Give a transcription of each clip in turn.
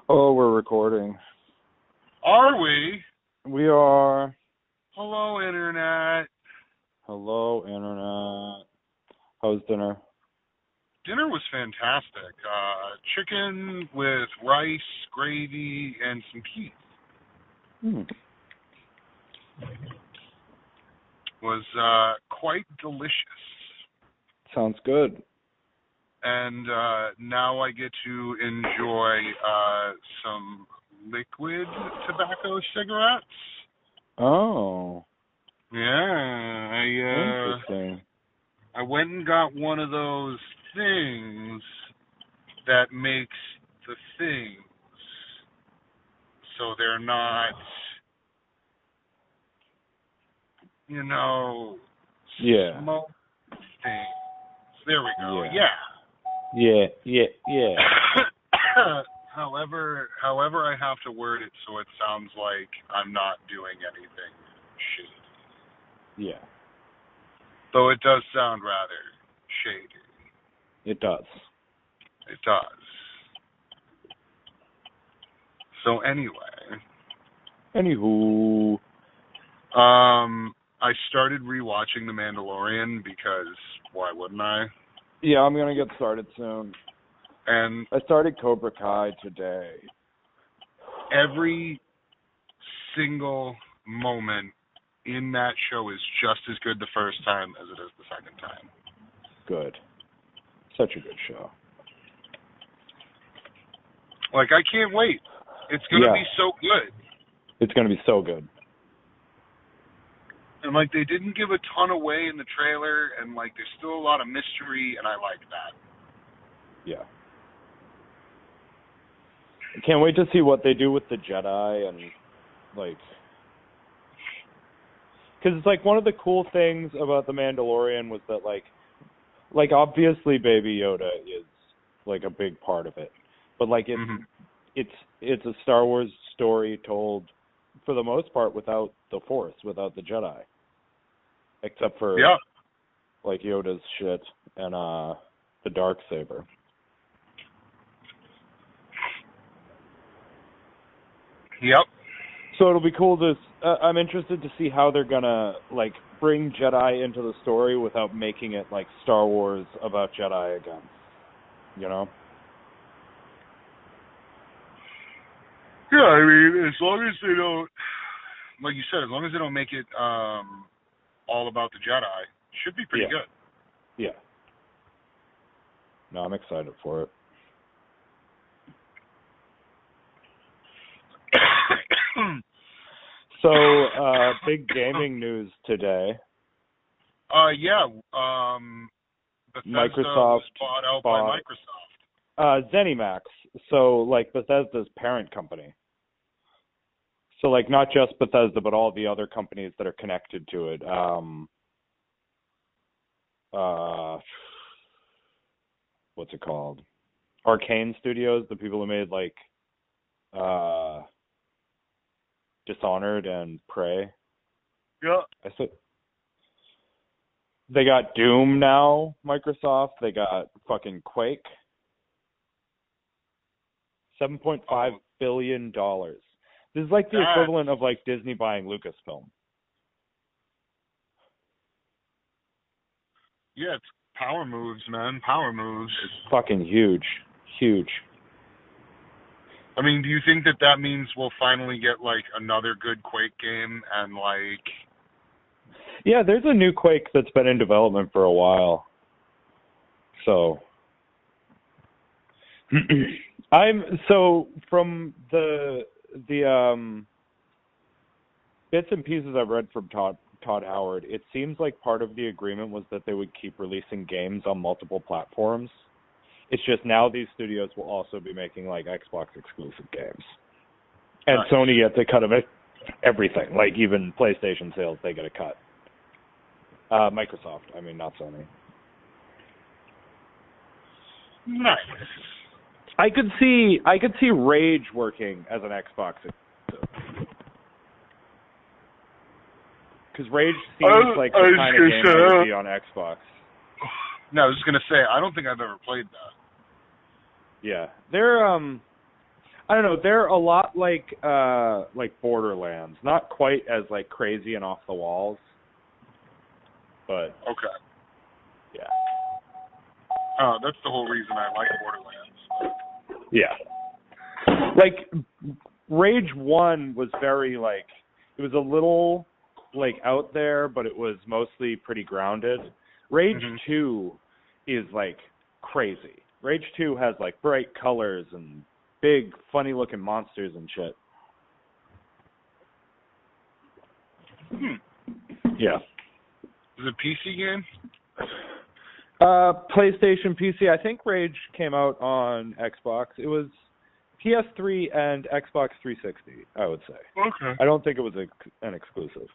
Oh, we're recording. Are we? We are. Hello, Internet. Hello, Internet. How's dinner? Dinner was fantastic. Chicken with rice, gravy, and some peas. Was quite delicious. Sounds good. And now I get to enjoy some liquid tobacco cigarettes. Oh. Yeah, Interesting. I went and got one of those things that makes the things so they're not, smoke things. There we go. Yeah. However I have to word it so it sounds like I'm not doing anything shady. Yeah. Though it does sound rather shady. It does. It does. So anyway. Anywho. I started rewatching The Mandalorian because why wouldn't I? Yeah, I'm gonna get started soon. And I started Cobra Kai today. Every single moment in that show is just as good the first time as it is the second time. Good. Such a good show. Like, I can't wait. It's going to be so good. It's going to be so good. And, like, they didn't give a ton away in the trailer, and, like, there's still a lot of mystery, and I like that. Yeah. I can't wait to see what they do with the Jedi and, like... Because it's, like, one of the cool things about The Mandalorian was that, like obviously Baby Yoda is, like, a big part of it. But, like, it's a Star Wars story told, for the most part, without the Force, without the Jedi. Except for, like, Yoda's shit and the Darksaber. Yep. So it'll be cool to... I'm interested to see how they're gonna, like, bring Jedi into the story without making it, like, Star Wars about Jedi again. You know? Yeah, I mean, as long as they don't... Like you said, as long as they don't make it all about the Jedi, it should be pretty good. Yeah. No, I'm excited for it. So, big gaming news today. Bethesda was bought out by Microsoft. ZeniMax, so, like, Bethesda's parent company. So, like, not just Bethesda, but all the other companies that are connected to it. What's it called? Arcane Studios, the people who made, like, Dishonored and Prey. Yeah. They got Doom now, Microsoft. They got fucking Quake. $7.5 billion. This is like the equivalent of, like, Disney buying Lucasfilm. Yeah, it's power moves, man. Power moves. It's fucking huge. Huge. I mean, do you think that means we'll finally get, like, another good Quake game and, like... Yeah, there's a new Quake that's been in development for a while. So... from the bits and pieces I've read from Todd Howard, it seems like part of the agreement was that they would keep releasing games on multiple platforms. It's just now these studios will also be making, like, Xbox exclusive games. And nice. Sony gets a cut of it, everything. Like, even PlayStation sales, they get a cut. Microsoft, I mean, not Sony. Nice. I could see Rage working as an Xbox exclusive. Because Rage seems like the kind of game that would be on Xbox. No, I was just gonna say, I don't think I've ever played that. Yeah, they're I don't know. They're a lot like Borderlands, not quite as like crazy and off the walls, but Okay. yeah. Oh, that's the whole reason I like Borderlands. Yeah. Like Rage 1 was very like, it was a little like out there, but it was mostly pretty grounded. Rage 2 is like crazy. Rage 2 has like bright colors and big funny looking monsters and shit. Yeah. Is it a PC game? PlayStation, PC. I think Rage came out on Xbox. It was PS3 and Xbox 360, I would say. Okay. I don't think it was an exclusive.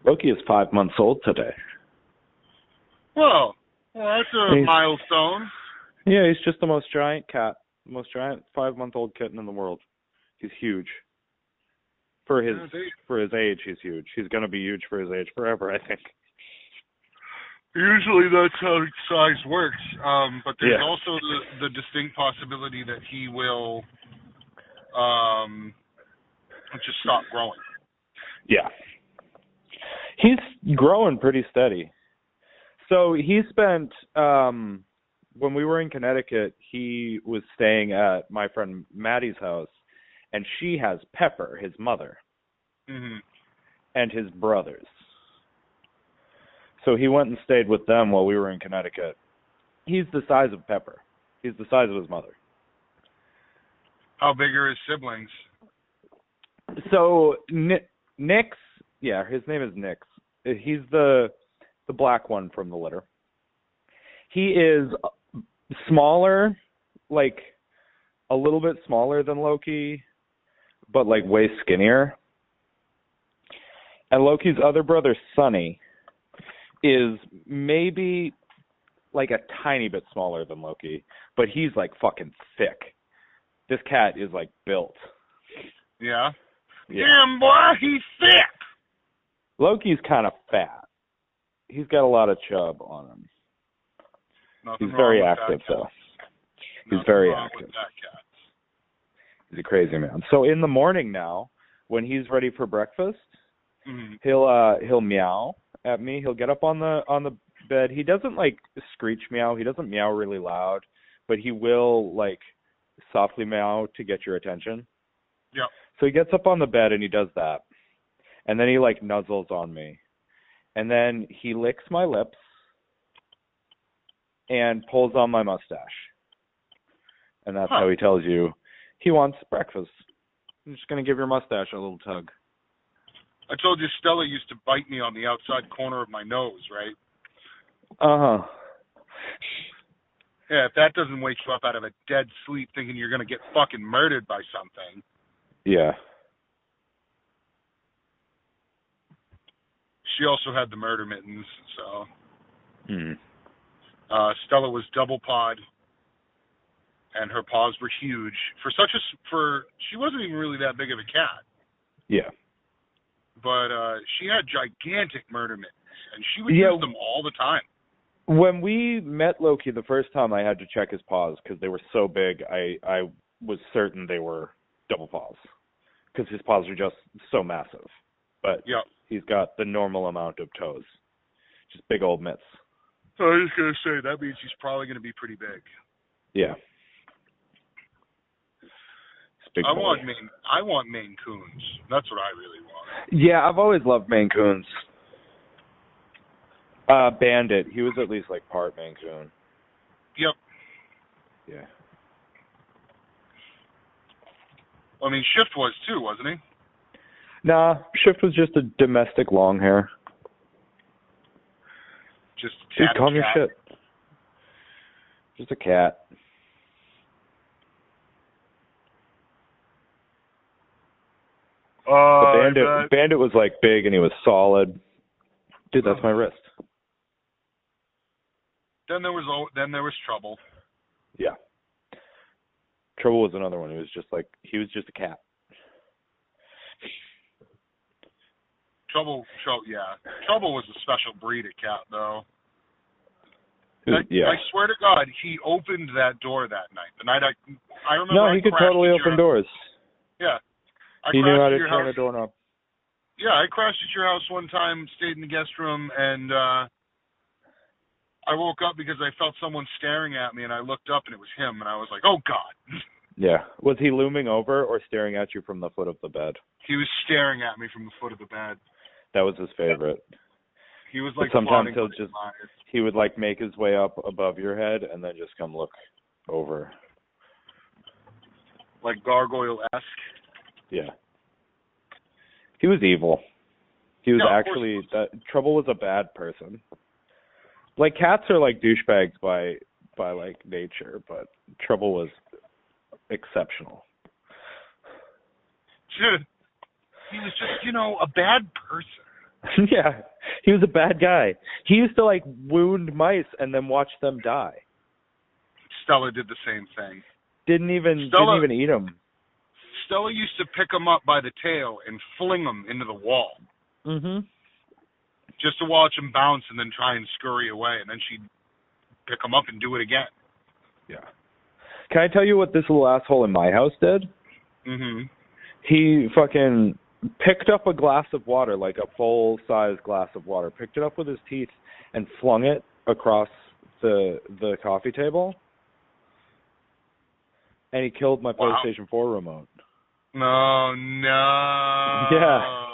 Loki is 5 months old today. Well, that's a milestone. Yeah, he's just the most giant 5-month-old kitten in the world. He's huge. For his age, he's huge. He's going to be huge for his age forever, I think. Usually that's how size works. But there's also the distinct possibility that he will just stop growing. Yeah. He's growing pretty steady. So he spent, when we were in Connecticut, he was staying at my friend Maddie's house, and she has Pepper, his mother, and his brothers. So he went and stayed with them while we were in Connecticut. He's the size of Pepper. He's the size of his mother. How big are his siblings? So Nix, yeah, his name is Nix. He's the black one from the litter. He is smaller, like a little bit smaller than Loki, but like way skinnier. And Loki's other brother, Sonny, is maybe like a tiny bit smaller than Loki, but he's like fucking thick. This cat is like built. Yeah. Damn, boy, he's thick. Loki's kind of fat. He's got a lot of chub on him. Nothing He's very wrong active, with that though. cat. He's Nothing very wrong active. With that cat. He's a crazy man. So in the morning now, when he's ready for breakfast, he'll meow at me. He'll get up on the bed. He doesn't like screech meow. He doesn't meow really loud, but he will like softly meow to get your attention. Yep. So he gets up on the bed and he does that. And then he like nuzzles on me. And then he licks my lips and pulls on my mustache. And that's how he tells you he wants breakfast. I'm just going to give your mustache a little tug. I told you Stella used to bite me on the outside corner of my nose, right? Uh-huh. Yeah, if that doesn't wake you up out of a dead sleep thinking you're going to get fucking murdered by something. Yeah. She also had the murder mittens, so. Hmm. Stella was double pawed, and her paws were huge. She wasn't even really that big of a cat. Yeah. But she had gigantic murder mittens, and she would use them all the time. When we met Loki the first time, I had to check his paws because they were so big. I was certain they were double paws because his paws are just so massive. But he's got the normal amount of toes, just big old mitts. I was just going to say, that means he's probably going to be pretty big. Yeah. I want Maine Coons. That's what I really want. Yeah, I've always loved Maine Coons. Bandit, he was at least like part Maine Coon. Yep. Yeah. I mean, Shift was too, wasn't he? Nah, Shift was just a domestic long hair. Just a dude, cat. calm your shit. Just a cat. Bandit was like big and he was solid. Dude, that's my wrist. Then there was Trouble. Yeah. Trouble was another one. He was just a cat. Yeah. Trouble was a special breed of cat, though. Yeah. I swear to God, he opened that door that night. The night I remember. No, he could totally open doors. Yeah. He knew how to turn a doorknob. Yeah, I crashed at your house one time, stayed in the guest room, and I woke up because I felt someone staring at me, and I looked up, and it was him, and I was like, oh, God. Yeah. Was he looming over or staring at you from the foot of the bed? He was staring at me from the foot of the bed. That was his favorite. He was like, sometimes he would like make his way up above your head and then just come look over. Like gargoyle-esque? Yeah. He was evil. He was actually, Trouble was a bad person. Like, cats are like douchebags by like nature, but Trouble was exceptional. He was just, a bad person. Yeah, he was a bad guy. He used to like wound mice and then watch them die. Stella did the same thing. Didn't even eat them. Stella used to pick them up by the tail and fling them into the wall. Mhm. Just to watch them bounce and then try and scurry away, and then she'd pick them up and do it again. Yeah. Can I tell you what this little asshole in my house did? Mhm. He fucking picked up a glass of water, like a full-size glass of water, picked it up with his teeth and flung it across the coffee table. And he killed my PlayStation 4 remote. No. Yeah.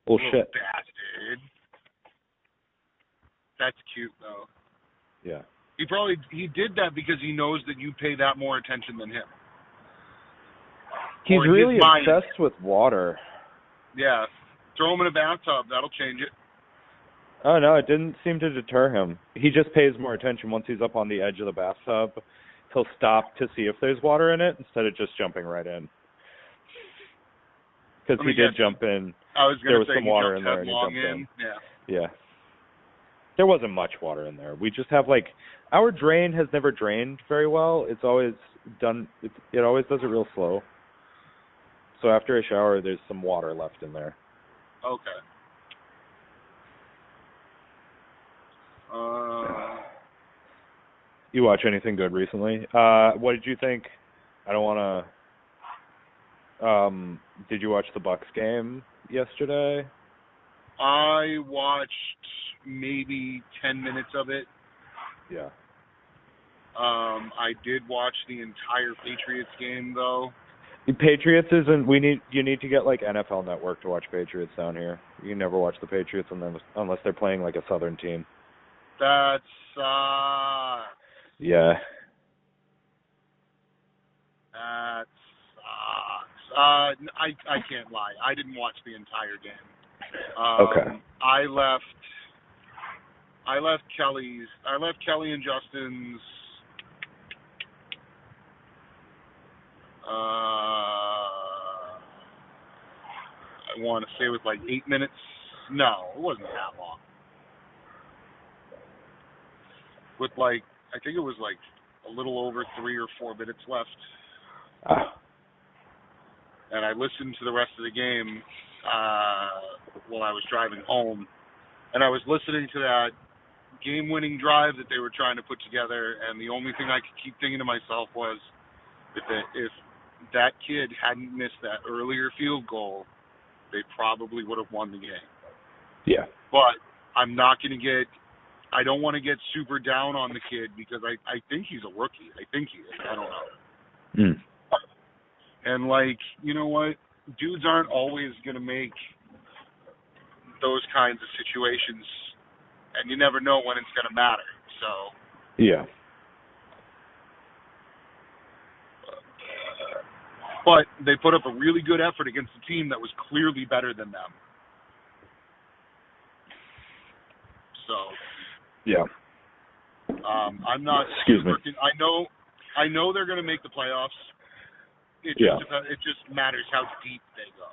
Bullshit. Bastard. That's cute, though. Yeah. He did that because he knows that you pay that more attention than him. He's really obsessed with water. Yeah. Throw him in a bathtub. That'll change it. Oh, no, it didn't seem to deter him. He just pays more attention once he's up on the edge of the bathtub. He'll stop to see if there's water in it instead of just jumping right in. Because he did jump in. There was some water in there and he jumped in. Yeah. There wasn't much water in there. We just have like, our drain has never drained very well. It's always done, it always does it real slow. So after a shower, there's some water left in there. Okay. You watch anything good recently? What did you think? I don't want to... did you watch the Bucks game yesterday? I watched maybe 10 minutes of it. Yeah. I did watch the entire Patriots game, though. The Patriots isn't... You need to get, like, NFL Network to watch Patriots down here. You can never watch the Patriots unless they're playing, like, a Southern team. That sucks. Yeah. That sucks. I can't lie. I didn't watch the entire game. Okay. I left Kelly and Justin's. I want to say it was like 8 minutes. No, it wasn't that long. With like, I think it was like a little over 3 or 4 minutes left. And I listened to the rest of the game while I was driving home. And I was listening to that game-winning drive that they were trying to put together, and the only thing I could keep thinking to myself was that if that kid hadn't missed that earlier field goal, they probably would have won the game. Yeah. But I'm not going to get... I don't want to get super down on the kid because I think he's a rookie. I think he is. I don't know. And, like, you know what? Dudes aren't always going to make those kinds of situations, and you never know when it's going to matter. So... Yeah. But they put up a really good effort against a team that was clearly better than them. So... Yeah. I'm not. Excuse me. I know they're going to make the playoffs. It just matters how deep they go.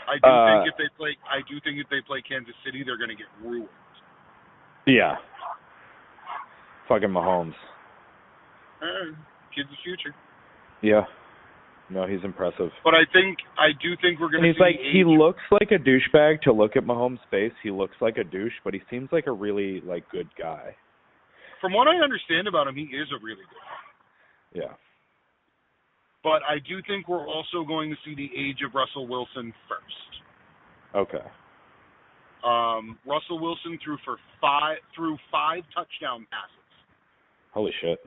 I do think if they play Kansas City, they're going to get ruined. Yeah. Fucking Mahomes. Kid's the future. Yeah. No, he's impressive. But I do think we're going to see. He's like, he looks like a douchebag to look at Mahomes' face. He looks like a douche, but he seems like a really like good guy. From what I understand about him, he is a really good guy. Yeah. But I do think we're also going to see the age of Russell Wilson first. Okay. Russell Wilson threw five touchdown passes. Holy shit.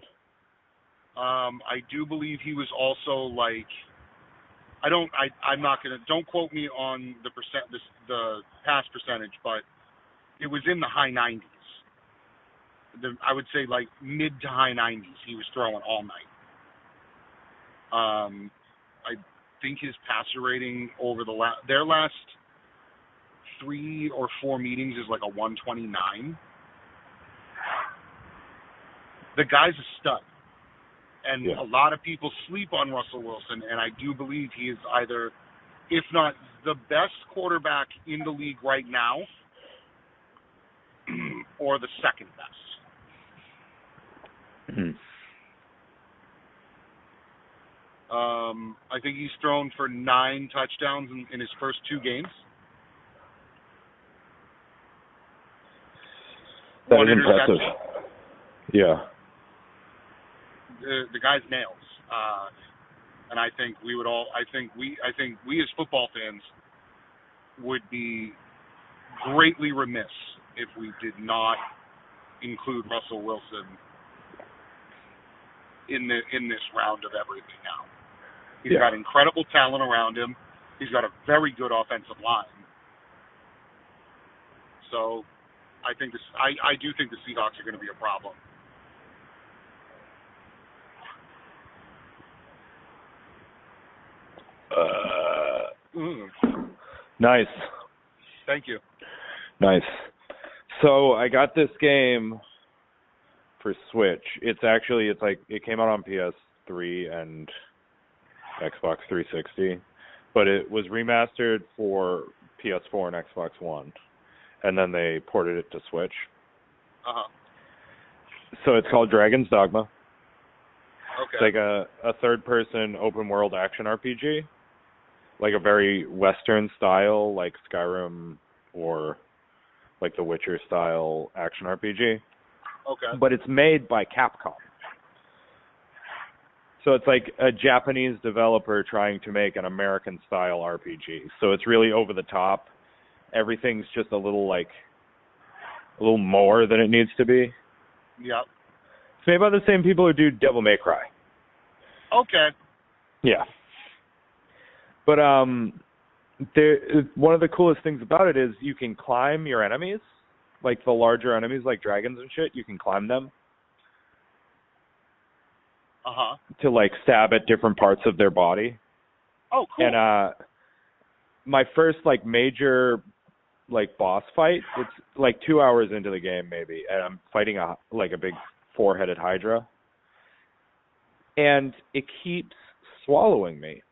I do believe he was also like, I'm not gonna, don't quote me on the pass percentage, but it was in the high 90s. I would say like mid to high 90s. He was throwing all night. I think his passer rating over their last 3 or 4 meetings is like a 129. The guy's a stud. And a lot of people sleep on Russell Wilson, and I do believe he is either, if not the best quarterback in the league right now, or the second best. Mm-hmm. I think he's thrown for 9 touchdowns in his first 2 games. That 1 is impressive. Yeah. The guy's nails, and I think we as football fans would be greatly remiss if we did not include Russell Wilson in this round of everything now. He's got incredible talent around him. He's got a very good offensive line. So I do think the Seahawks are going to be a problem. Nice. Thank you. Nice. So I got this game for Switch. It came out on PS3 and Xbox 360, but it was remastered for PS4 and Xbox One, and then they ported it to Switch. So it's called Dragon's Dogma. Okay. It's like a third-person open-world action RPG, like a very Western style, like Skyrim or like the Witcher style action RPG. Okay. But it's made by Capcom. So it's like a Japanese developer trying to make an American style RPG. So it's really over the top. Everything's just a little more than it needs to be. Yep. It's made by the same people who do Devil May Cry. Okay. Yeah. But one of the coolest things about it is you can climb your enemies, like the larger enemies, like dragons and shit. You can climb them. To like stab at different parts of their body. Oh, cool. And my first like major like boss fight, it's like 2 hours into the game maybe, and I'm fighting a big 4-headed Hydra. And it keeps swallowing me.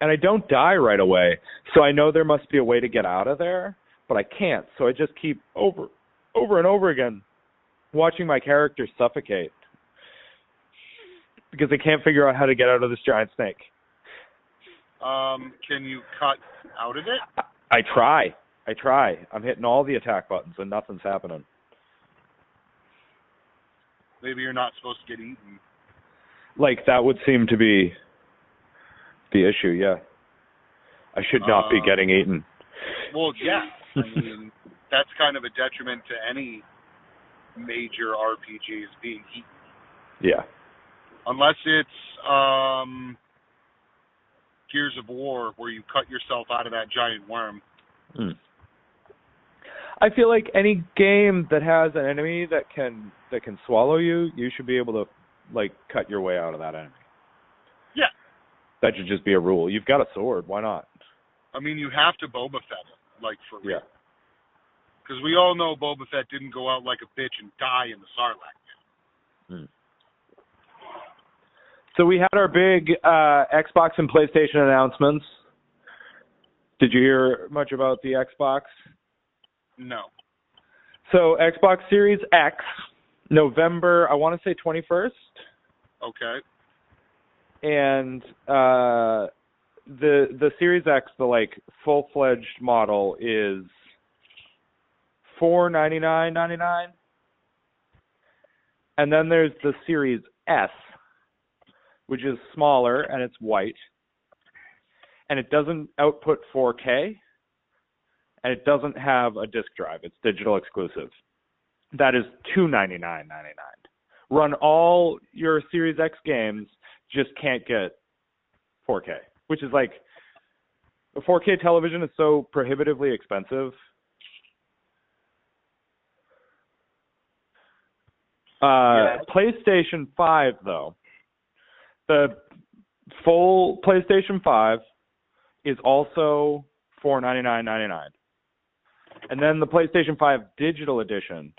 And I don't die right away, so I know there must be a way to get out of there, but I can't. So I just keep over and over again watching my character suffocate because I can't figure out how to get out of this giant snake. Can you cut out of it? I try. I'm hitting all the attack buttons and nothing's happening. Maybe you're not supposed to get eaten. Like, that would seem to be the issue, yeah. I should not be getting eaten. Well, yeah. I mean, that's kind of a detriment to any major RPG is being eaten. Yeah. Unless it's Gears of War, where you cut yourself out of that giant worm. I feel like any game that has an enemy that can swallow you, you should be able to like cut your way out of that enemy. Yeah. That should just be a rule. You've got a sword, why not? I mean, you have to Boba Fett it, like for real. Yeah. Because we all know Boba Fett didn't go out like a bitch and die in the Sarlacc. So we had our big Xbox and PlayStation announcements. Did you hear much about the Xbox? No. So Xbox Series X, November, I want to say 21st. Okay. and the Series X, the like full-fledged model, is $499.99, and then there's the Series S, which is smaller and it's white, and it doesn't output 4K, and it doesn't have a disk drive. It's digital exclusive. That is $299.99. Run all your Series X games, just can't get 4K, which is like, a 4K television is so prohibitively expensive. PlayStation 5, though, the full PlayStation 5 is also $499.99. And then the PlayStation 5 Digital Edition,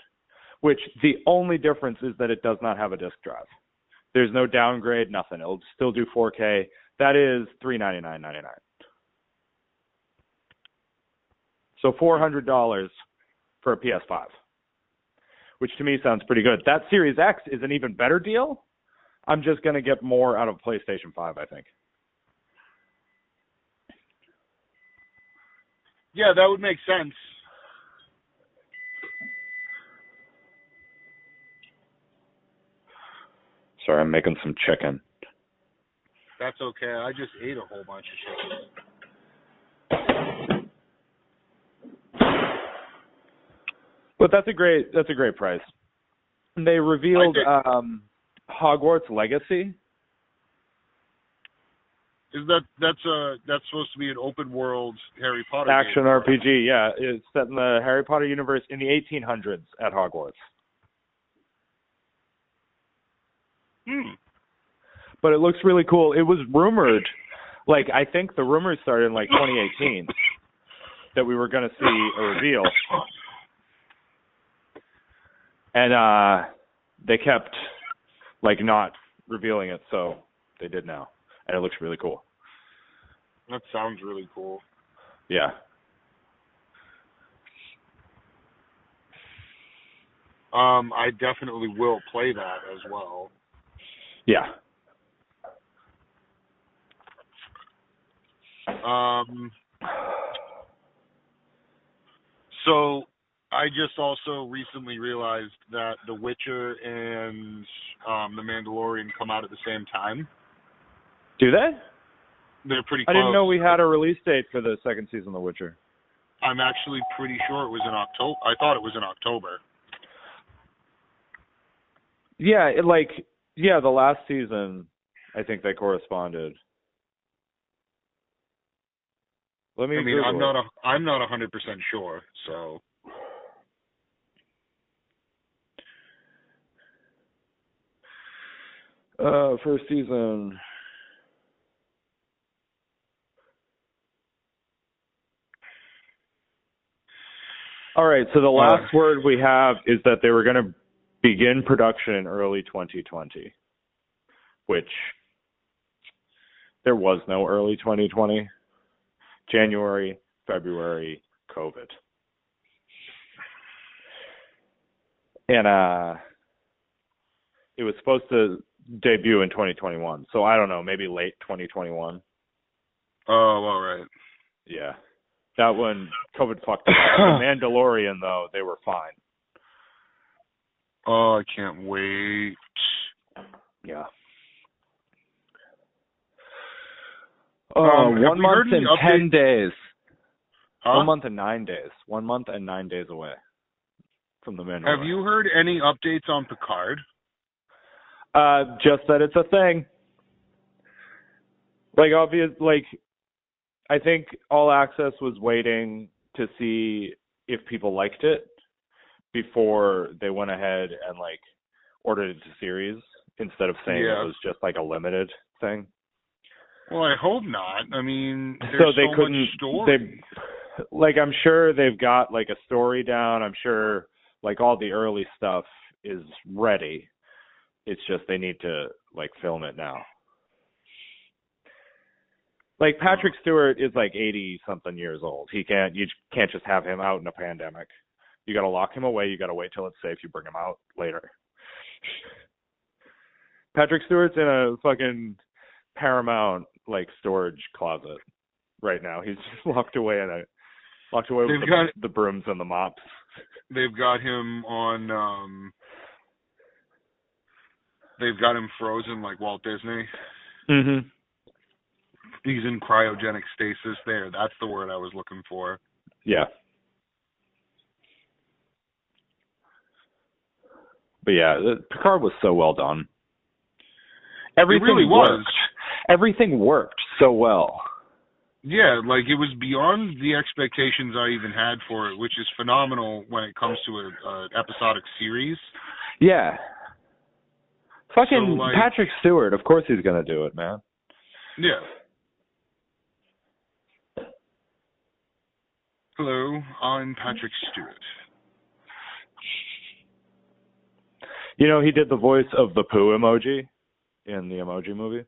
which the only difference is that it does not have a disk drive. There's no downgrade, nothing. It'll still do 4K. That is $399.99. So $400 for a PS5, which to me sounds pretty good. That Series X is an even better deal. I'm just going to get more out of PlayStation 5, I think. Yeah, that would make sense. Sorry, I'm making some chicken. That's okay. I just ate a whole bunch of chicken. But that's a great price. And they revealed Hogwarts Legacy. Is that's supposed to be an open world Harry Potter action game? RPG? Yeah, it's set in the Harry Potter universe in the 1800s at Hogwarts. But it looks really cool. It was rumored, like I think the rumors started in like 2018 that we were going to see a reveal. And they kept like not revealing it, so they did now. And it looks really cool. That sounds really cool. Yeah. I definitely will play that as well. Yeah. So I just also recently realized that The Witcher and The Mandalorian come out at the same time. Do they? They're pretty close. I didn't know we had a release date for the second season of The Witcher. I'm actually pretty sure it was in October. I thought it was in October. Yeah, the last season, I think they corresponded. I'm not 100% sure, so. First season. All right, so the last word we have is that they were going to begin production in early 2020, which there was no early 2020. January, February, COVID. And it was supposed to debut in 2021. So I don't know, maybe late 2021. Oh, all right. Yeah. That one, COVID fucked it up. The Mandalorian, though, they were fine. Oh, I can't wait. Yeah. 1 month and 10 days. Huh? 1 month and 9 days. 1 month and 9 days away from the Mandalorian. Have you heard any updates on Picard? Just that it's a thing. I think All Access was waiting to see if people liked it before they went ahead and ordered it to series instead of saying it was just a limited thing. Well, I hope not. I mean, there's so they couldn't. Much story. I'm sure they've got a story down. I'm sure all the early stuff is ready. It's just they need to film it now. Patrick Stewart is 80 something years old. You can't just have him out in a pandemic. You got to lock him away. You got to wait till it's safe. You bring him out later. Patrick Stewart's in a fucking Paramount like storage closet right now. He's just locked away with the brooms and the mops. They've got him on. They've got him frozen like Walt Disney. Mhm. He's in cryogenic stasis there. That's the word I was looking for. Yeah. But yeah, Picard was so well done. Everything it really was. Everything worked so well. Yeah, like it was beyond the expectations I even had for it, which is phenomenal when it comes to an episodic series. Yeah. Fucking So, like, Patrick Stewart, of course he's gonna do it, man. Yeah. Hello, I'm Patrick Stewart. You know, he did the voice of the poo emoji in the Emoji Movie.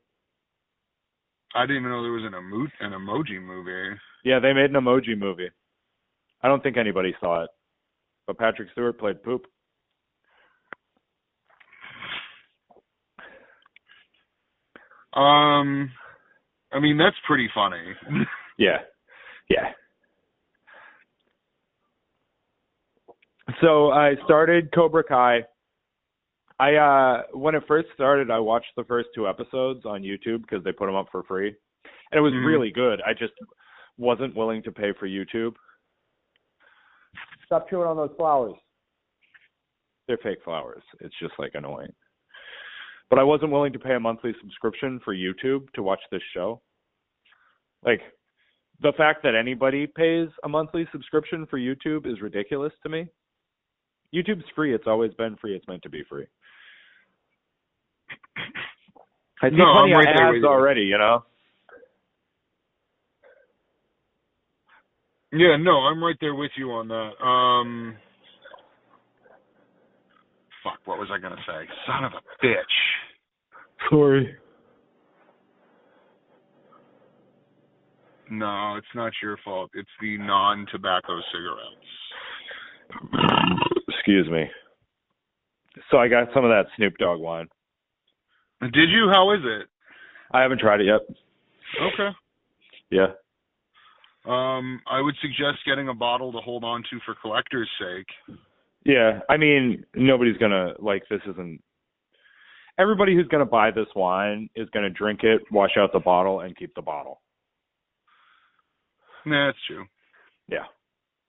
I didn't even know there was an emoji movie. Yeah, they made an Emoji Movie. I don't think anybody saw it, but Patrick Stewart played poop. I mean, that's pretty funny. Yeah. So I started Cobra Kai. When it first started, I watched the first 2 episodes on YouTube because they put them up for free, and it was really good. I just wasn't willing to pay for YouTube. Stop chewing on those flowers. They're fake flowers. It's just like annoying. But I wasn't willing to pay a monthly subscription for YouTube to watch this show. Like, the fact that anybody pays a monthly subscription for YouTube is ridiculous to me. YouTube's free. It's always been free. It's meant to be free. I see plenty of ads already, you know? Yeah, no, I'm right there with you on that. Fuck, what was I going to say? Son of a bitch. Sorry. No, it's not your fault. It's the non-tobacco cigarettes. Excuse me. So I got some of that Snoop Dogg wine. Did you? How is it? I haven't tried it yet. Okay. Yeah. I would suggest getting a bottle to hold on to for collector's sake. Yeah, I mean, nobody's gonna, like, this isn't, everybody who's gonna buy this wine is gonna drink it, wash out the bottle, and keep the bottle. Nah, that's true. Yeah.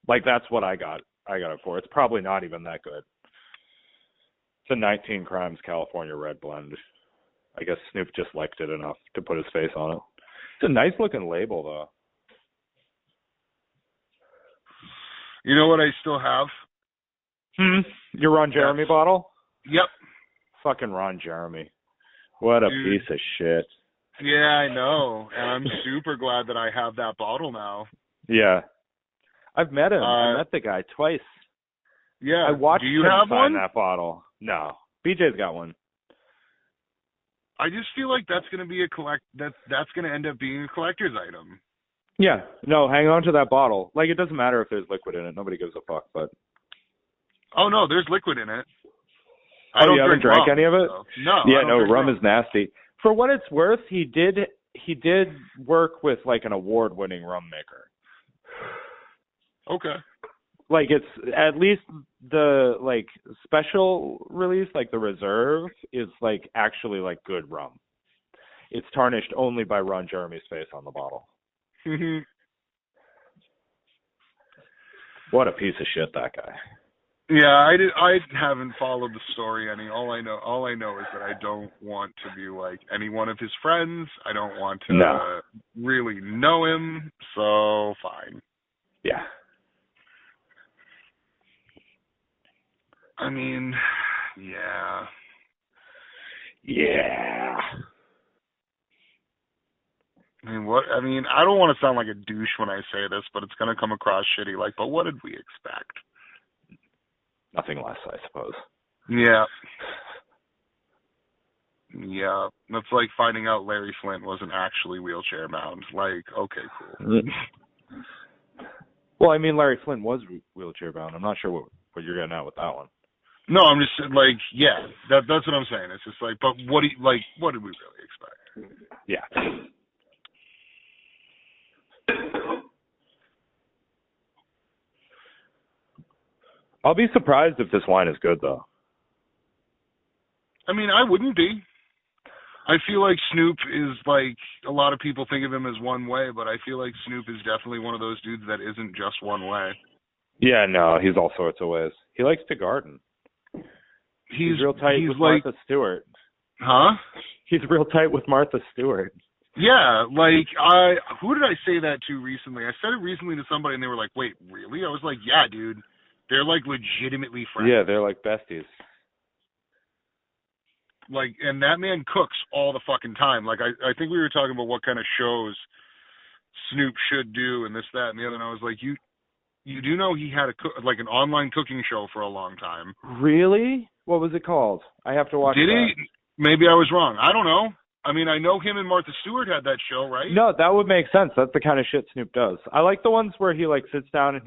Like, that's what I got it for. It's probably not even that good. It's a 19 Crimes California Red Blend. I guess Snoop just liked it enough to put his face on it. It's a nice looking label, though. You know what I still have? Your Ron Jeremy bottle? Yep. Fucking Ron Jeremy. What a piece of shit. Yeah, I know. And I'm super glad that I have that bottle now. Yeah. I've met him. I met the guy twice. Yeah. I watched him sign that bottle. No. BJ's got one. I just feel like that's going to be that's going to end up being a collector's item. Yeah. No, hang on to that bottle. Like, it doesn't matter if there's liquid in it. Nobody gives a fuck, but... Oh, no, there's liquid in it. I don't drink rum, any of it? So. No. Yeah, no, rum is nasty. For what it's worth, he did work with, like, an award-winning rum maker. Okay. Like, it's at least the, like, special release, like the reserve, is, like, actually, like, good rum. It's tarnished only by Ron Jeremy's face on the bottle. What a piece of shit, that guy. Yeah, I haven't followed the story any. All I know is that I don't want to be like any one of his friends. I don't want to really know him, so fine. Yeah. I mean, yeah. Yeah. I mean, I don't want to sound like a douche when I say this, but it's going to come across shitty. Like, but what did we expect? Nothing less, I suppose. Yeah. Yeah. That's like finding out Larry Flint wasn't actually wheelchair bound. Like, okay, cool. Well, I mean, Larry Flint was wheelchair bound. I'm not sure what you're getting at with that one. No, I'm just like, yeah, that's what I'm saying. It's just like, but what did we really expect? Yeah. I'll be surprised if this wine is good, though. I mean, I wouldn't be. I feel like Snoop is like, a lot of people think of him as one way, but I feel like Snoop is definitely one of those dudes that isn't just one way. Yeah, no, he's all sorts of ways. He likes to garden. He's real tight with like, Martha Stewart. Huh? He's real tight with Martha Stewart. Yeah, like, who did I say that to recently? I said it recently to somebody, and they were like, wait, really? I was like, yeah, dude. They're, like, legitimately friends. Yeah, they're like besties. Like, and that man cooks all the fucking time. Like, I think we were talking about what kind of shows Snoop should do and this, that, and the other, and I was like, you do know he had an online cooking show for a long time. Really? What was it called? I have to watch Did that. he? Maybe I was wrong. I don't know. I mean, I know him and Martha Stewart had that show, right? No, that would make sense. That's the kind of shit Snoop does. I like the ones where he like sits down and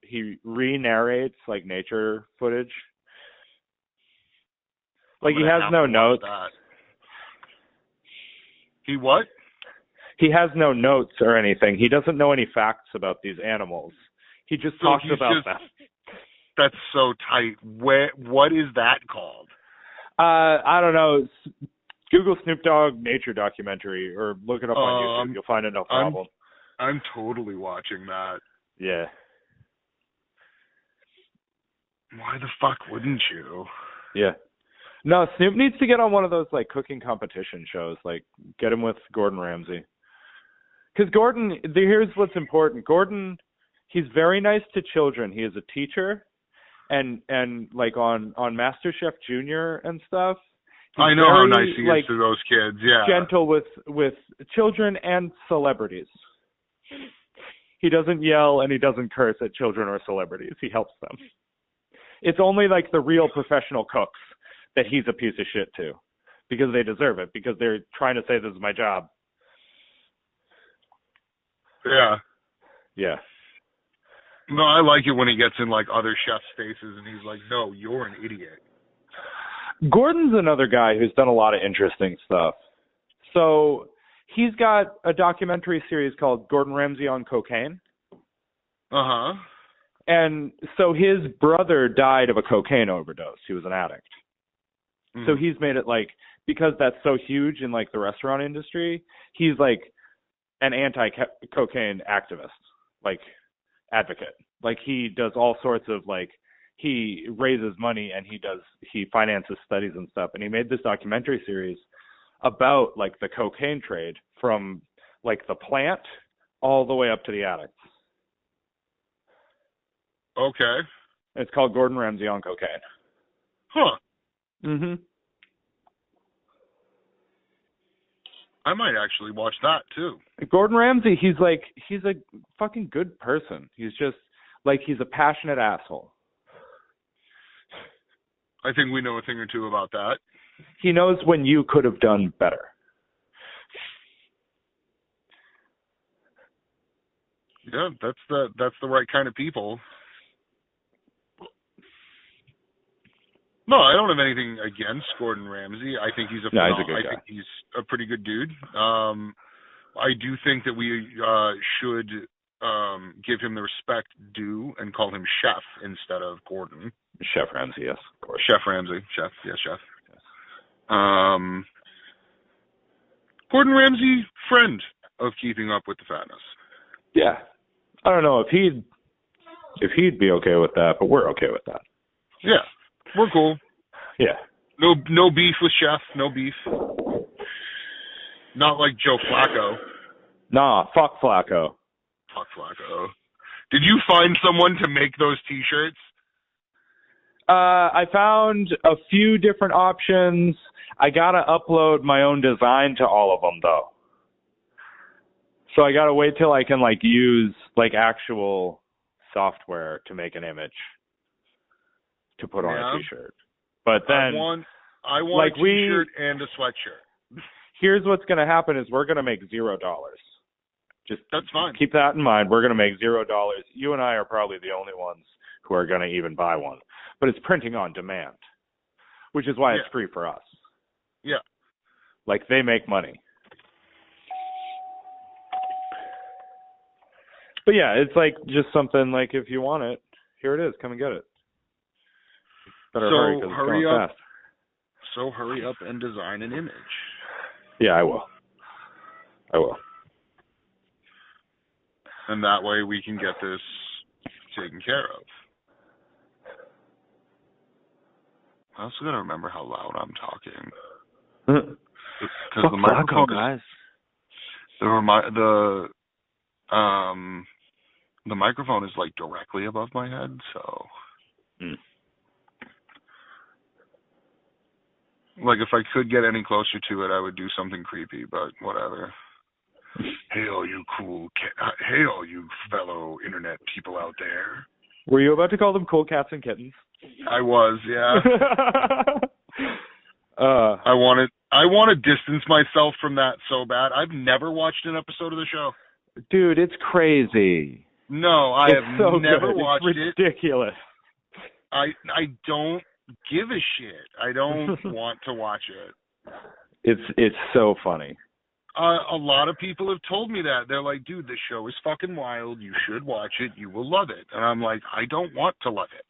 he re-narrates like nature footage. Like he has no notes. He what? He has no notes or anything. He doesn't know any facts about these animals. He just talks about them. That's so tight. What is that called? I don't know. Google Snoop Dogg nature documentary or look it up on YouTube. You'll find it no problem. I'm totally watching that. Yeah. Why the fuck wouldn't you? Yeah. No, Snoop needs to get on one of those like cooking competition shows. Like get him with Gordon Ramsay. Because Gordon, here's what's important. Gordon, he's very nice to children. He is a teacher, and like on MasterChef Junior and stuff. I know how nice he is to those kids. Yeah, gentle with children and celebrities. He doesn't yell and he doesn't curse at children or celebrities. He helps them. It's only like the real professional cooks that he's a piece of shit to, because they deserve it, because they're trying to say this is my job. Yeah. Yeah. No, I like it when he gets in like other chefs' faces and he's like, no, you're an idiot. Gordon's another guy who's done a lot of interesting stuff. So he's got a documentary series called Gordon Ramsay on Cocaine. Uh-huh. And so his brother died of a cocaine overdose. He was an addict. Mm-hmm. So he's made it like, because that's so huge in like the restaurant industry, he's like an anti-cocaine activist, like advocate. Like he does all sorts of like, he raises money and he finances studies and stuff. And he made this documentary series about like the cocaine trade from like the plant all the way up to the addicts. Okay. It's called Gordon Ramsay on Cocaine. Huh. Mhm. I might actually watch that too. Gordon Ramsay, he's a fucking good person. He's just like, he's a passionate asshole. I think we know a thing or two about that. He knows when you could have done better. Yeah, that's the right kind of people. No, I don't have anything against Gordon Ramsay. I think he's a think he's a pretty good dude. I do think that we should give him the respect due and call him Chef instead of Gordon. Chef Ramsay, yes, of course. Chef Ramsay, Chef, yes, Chef. Yes. Gordon Ramsay, friend of Keeping Up with the Fatness. Yeah, I don't know if he'd be okay with that, but we're okay with that. Yeah, we're cool. Yeah. No beef with Chef. No beef. Not like Joe Flacco. Nah, fuck Flacco. Fuck Flacco. Did you find someone to make those T-shirts? I found a few different options. I gotta upload my own design to all of them though. So I gotta wait till I can like use like actual software to make an image to put on a T-shirt. But then I want like a T-shirt and a sweatshirt. Here's what's gonna happen is we're gonna make $0. Just that's fine. Keep that in mind. We're gonna make $0. You and I are probably the only ones who are gonna even buy one. But it's printing on demand, which is why it's free for us. Yeah. Like they make money. But yeah, it's like just something like if you want it, here it is. Come and get it. Better hurry because it's going fast. So hurry up and design an image. Yeah, I will. And that way we can get this taken care of. I also got to remember how loud I'm talking. Because the microphone guys. The microphone is like directly above my head, so like if I could get any closer to it, I would do something creepy, but whatever. Hey, all you all you fellow internet people out there. Were you about to call them cool cats and kittens? I was, yeah. I want to distance myself from that so bad. I've never watched an episode of the show. Dude, it's crazy. No, I have never watched it. It's ridiculous. I don't give a shit. I don't want to watch it. It's so funny. A lot of people have told me that. They're like, dude, this show is fucking wild. You should watch it. You will love it. And I'm like, I don't want to love it.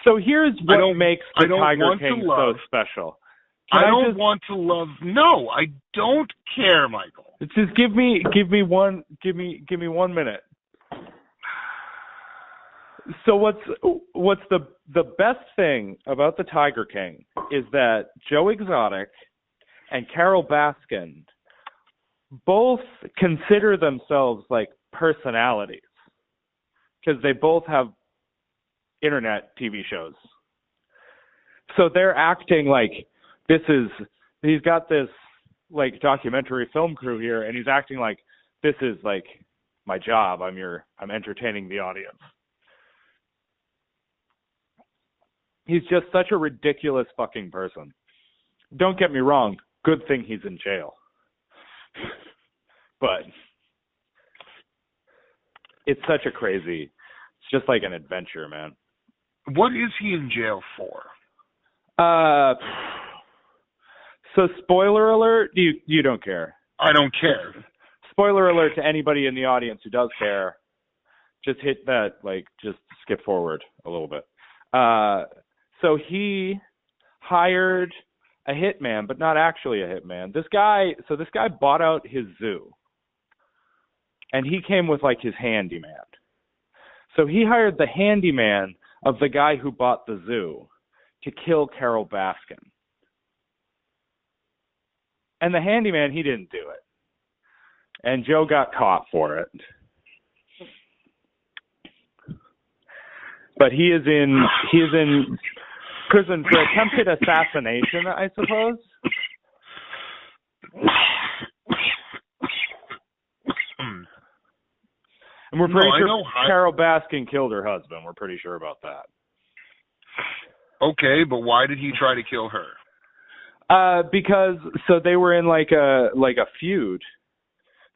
So here's what makes the Tiger King so special. I don't want to love. No, I don't care, Michael. Just give me 1 minute. So what's the best thing about the Tiger King is that Joe Exotic and Carol Baskin both consider themselves like personalities because they both have internet TV shows. So they're acting like he's got this like documentary film crew here, and he's acting like this is like my job. I'm entertaining the audience. He's just such a ridiculous fucking person. Don't get me wrong. Good thing he's in jail. But it's such a crazy, it's just like an adventure, man. What is he in jail for? So spoiler alert, you don't care. I don't care. Spoiler alert to anybody in the audience who does care. Just hit that, just skip forward a little bit. So he hired a hitman, but not actually a hitman. This guy bought out his zoo. And he came with his handyman. So he hired the handyman of the guy who bought the zoo to kill Carol Baskin. And the handyman, he didn't do it. And Joe got caught for it. But he is in prison for attempted assassination, I suppose. And we're pretty sure Carol Baskin killed her husband. We're pretty sure about that. Okay, but why did he try to kill her? Because they were in a feud.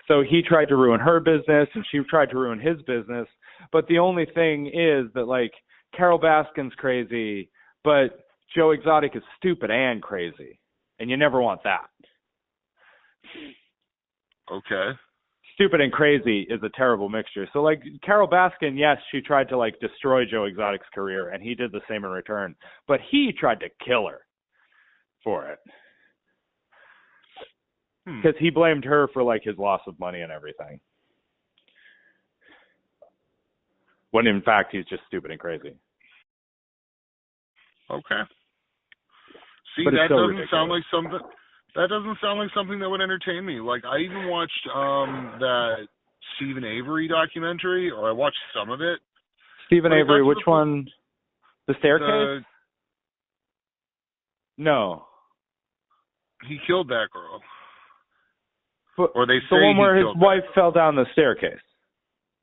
So he tried to ruin her business and she tried to ruin his business. But the only thing is that Carol Baskin's crazy, but Joe Exotic is stupid and crazy. And you never want that. Okay. Stupid and crazy is a terrible mixture. So Carol Baskin, yes, she tried to destroy Joe Exotic's career and he did the same in return. But he tried to kill her for it. Because he blamed her for his loss of money and everything. When in fact he's just stupid and crazy. Okay. See, that doesn't sound like something. That doesn't sound like something that would entertain me. I even watched that Stephen Avery documentary, or I watched some of it. Stephen Avery, which one? The Staircase? No. He killed that girl. But or they say the one where his wife her. fell down the staircase.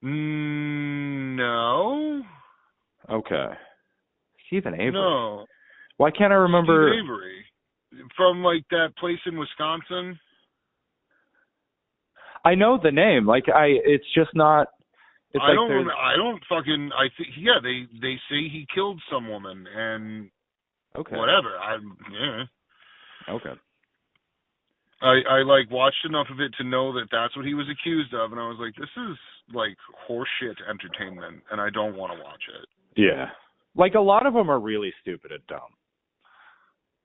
No. Okay. Stephen Avery. No. Why can't I remember? Stephen Avery. From that place in Wisconsin. I know the name. It's just not. It's I don't fucking. I think. Yeah, they say he killed some woman and. Okay. Whatever. Okay. I like watched enough of it to know that that's what he was accused of, and I was like, this is like horseshit entertainment, and I don't want to watch it. Yeah. Like, a lot of them are really stupid and dumb.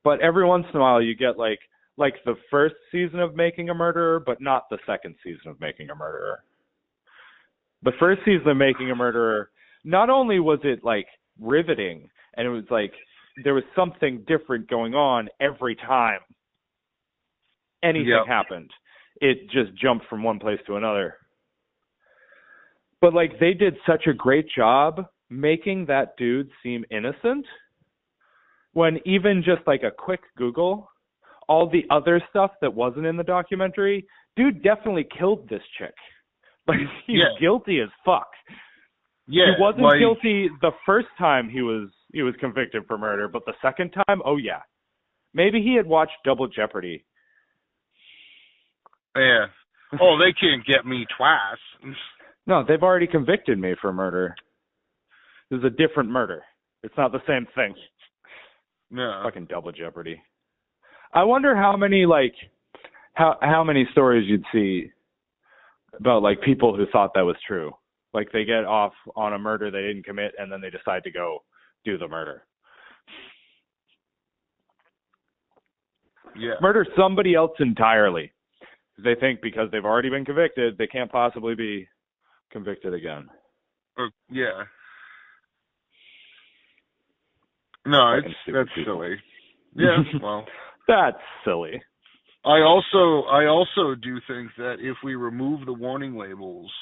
But every once in a while you get like the first season of Making a Murderer, but not the second season of Making a Murderer. The first season of Making a Murderer, not only was it like riveting, and it was like there was something different going on every time anything happened. It just jumped from one place to another. But like, they did such a great job making that dude seem innocent, when even just like a quick Google, all the other stuff that wasn't in the documentary, dude definitely killed this chick. Like, he's guilty as fuck. Yeah, he wasn't guilty the first time he was convicted for murder, but the second time, oh yeah. Maybe he had watched Double Jeopardy. Yeah. Oh, they can't get me twice. No, they've already convicted me for murder. This is a different murder. It's not the same thing. No. Fucking Double Jeopardy. I wonder how many how many stories you'd see about like people who thought that was true. Like, they get off on a murder they didn't commit, and then they decide to go do the murder. Yeah. Murder somebody else entirely. They think because they've already been convicted, they can't possibly be convicted again. Yeah. No, that's people. silly. Yeah, well. That's silly. I also do think that if we remove the warning labels,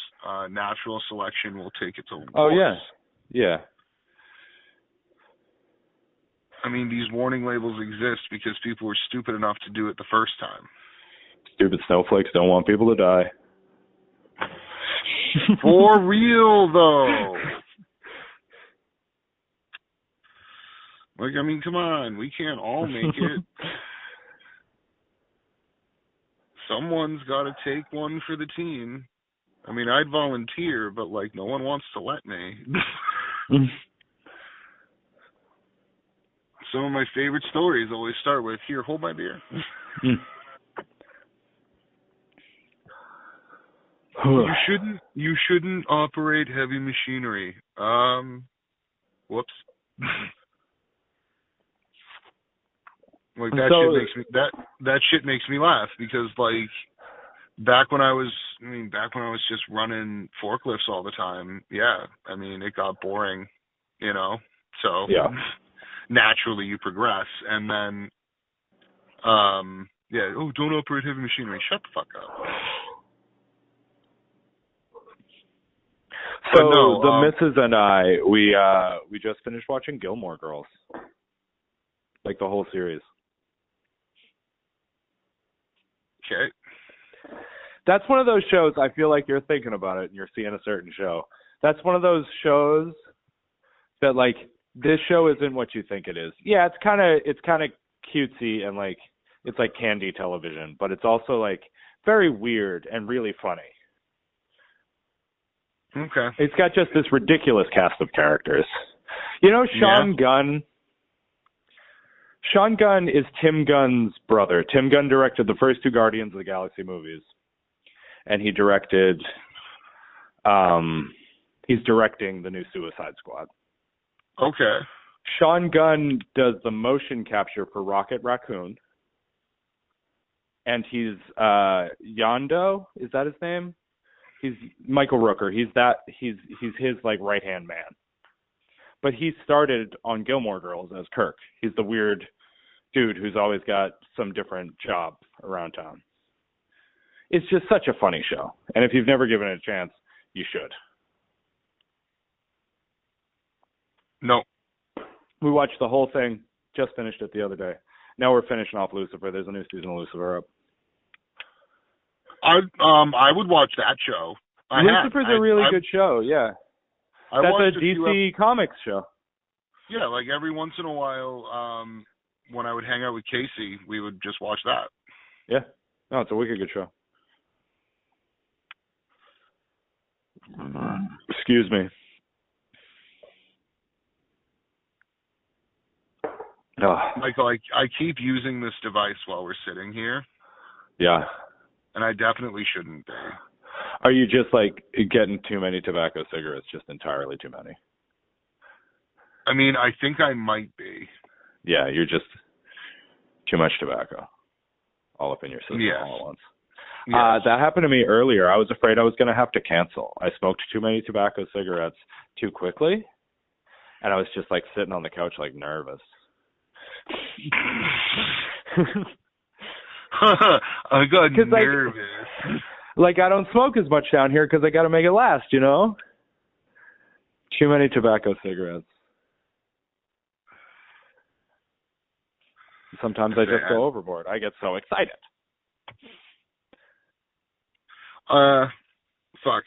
natural selection will take its own course. Oh, yeah. Yeah. I mean, these warning labels exist because people were stupid enough to do it the first time. Stupid snowflakes don't want people to die. For real, though. Like, I mean, come on. We can't all make it. Someone's got to take one for the team. I mean, I'd volunteer, but, like, no one wants to let me. Some of my favorite stories always start with, here, hold my beer. You shouldn't operate heavy machinery. Whoops. Like, that shit makes me laugh, because like back when I was just running forklifts all the time, I mean, it got boring, so naturally you progress, and then don't operate heavy machinery. Shut the fuck up. So no, the missus and I, we just finished watching Gilmore Girls, like the whole series. Okay. That's one of those shows, I feel like you're thinking about it and you're seeing a certain show. That's one of those shows that, like, this show isn't what you think it is. Yeah, it's kind of cutesy and like it's like candy television, but it's also like very weird and really funny. Okay. It's got just this ridiculous cast of characters. You know, Sean Gunn? Sean Gunn is Tim Gunn's brother. Tim Gunn directed the first two Guardians of the Galaxy movies. And he directed, he's directing the new Suicide Squad. Okay. Sean Gunn does the motion capture for Rocket Raccoon. And he's, Yondo, is that his name? He's Michael Rooker. He's his like right-hand man. But he started on Gilmore Girls as Kirk. He's the weird dude who's always got some different job around town. It's just such a funny show. And if you've never given it a chance, you should. No. We watched the whole thing. Just finished it the other day. Now we're finishing off Lucifer. There's a new season of Lucifer up. I would watch that show. Lucifer's a really good show, yeah. That's a DC Comics show. Yeah, like every once in a while, when I would hang out with Casey, we would just watch that. Yeah. No, it's a wicked good show. Excuse me. Michael, I keep using this device while we're sitting here. Yeah. And I definitely shouldn't be. Are you just like getting too many tobacco cigarettes, just entirely too many? I mean, I think I might be. Yeah, you're just too much tobacco all up in your system all at once. Yes. That happened to me earlier. I was afraid I was going to have to cancel. I smoked too many tobacco cigarettes too quickly, and I was just like sitting on the couch like nervous. I got nervous. Like I don't smoke as much down here because I got to make it last, you know? Too many tobacco cigarettes. Sometimes I just go overboard. I get so excited. Fuck.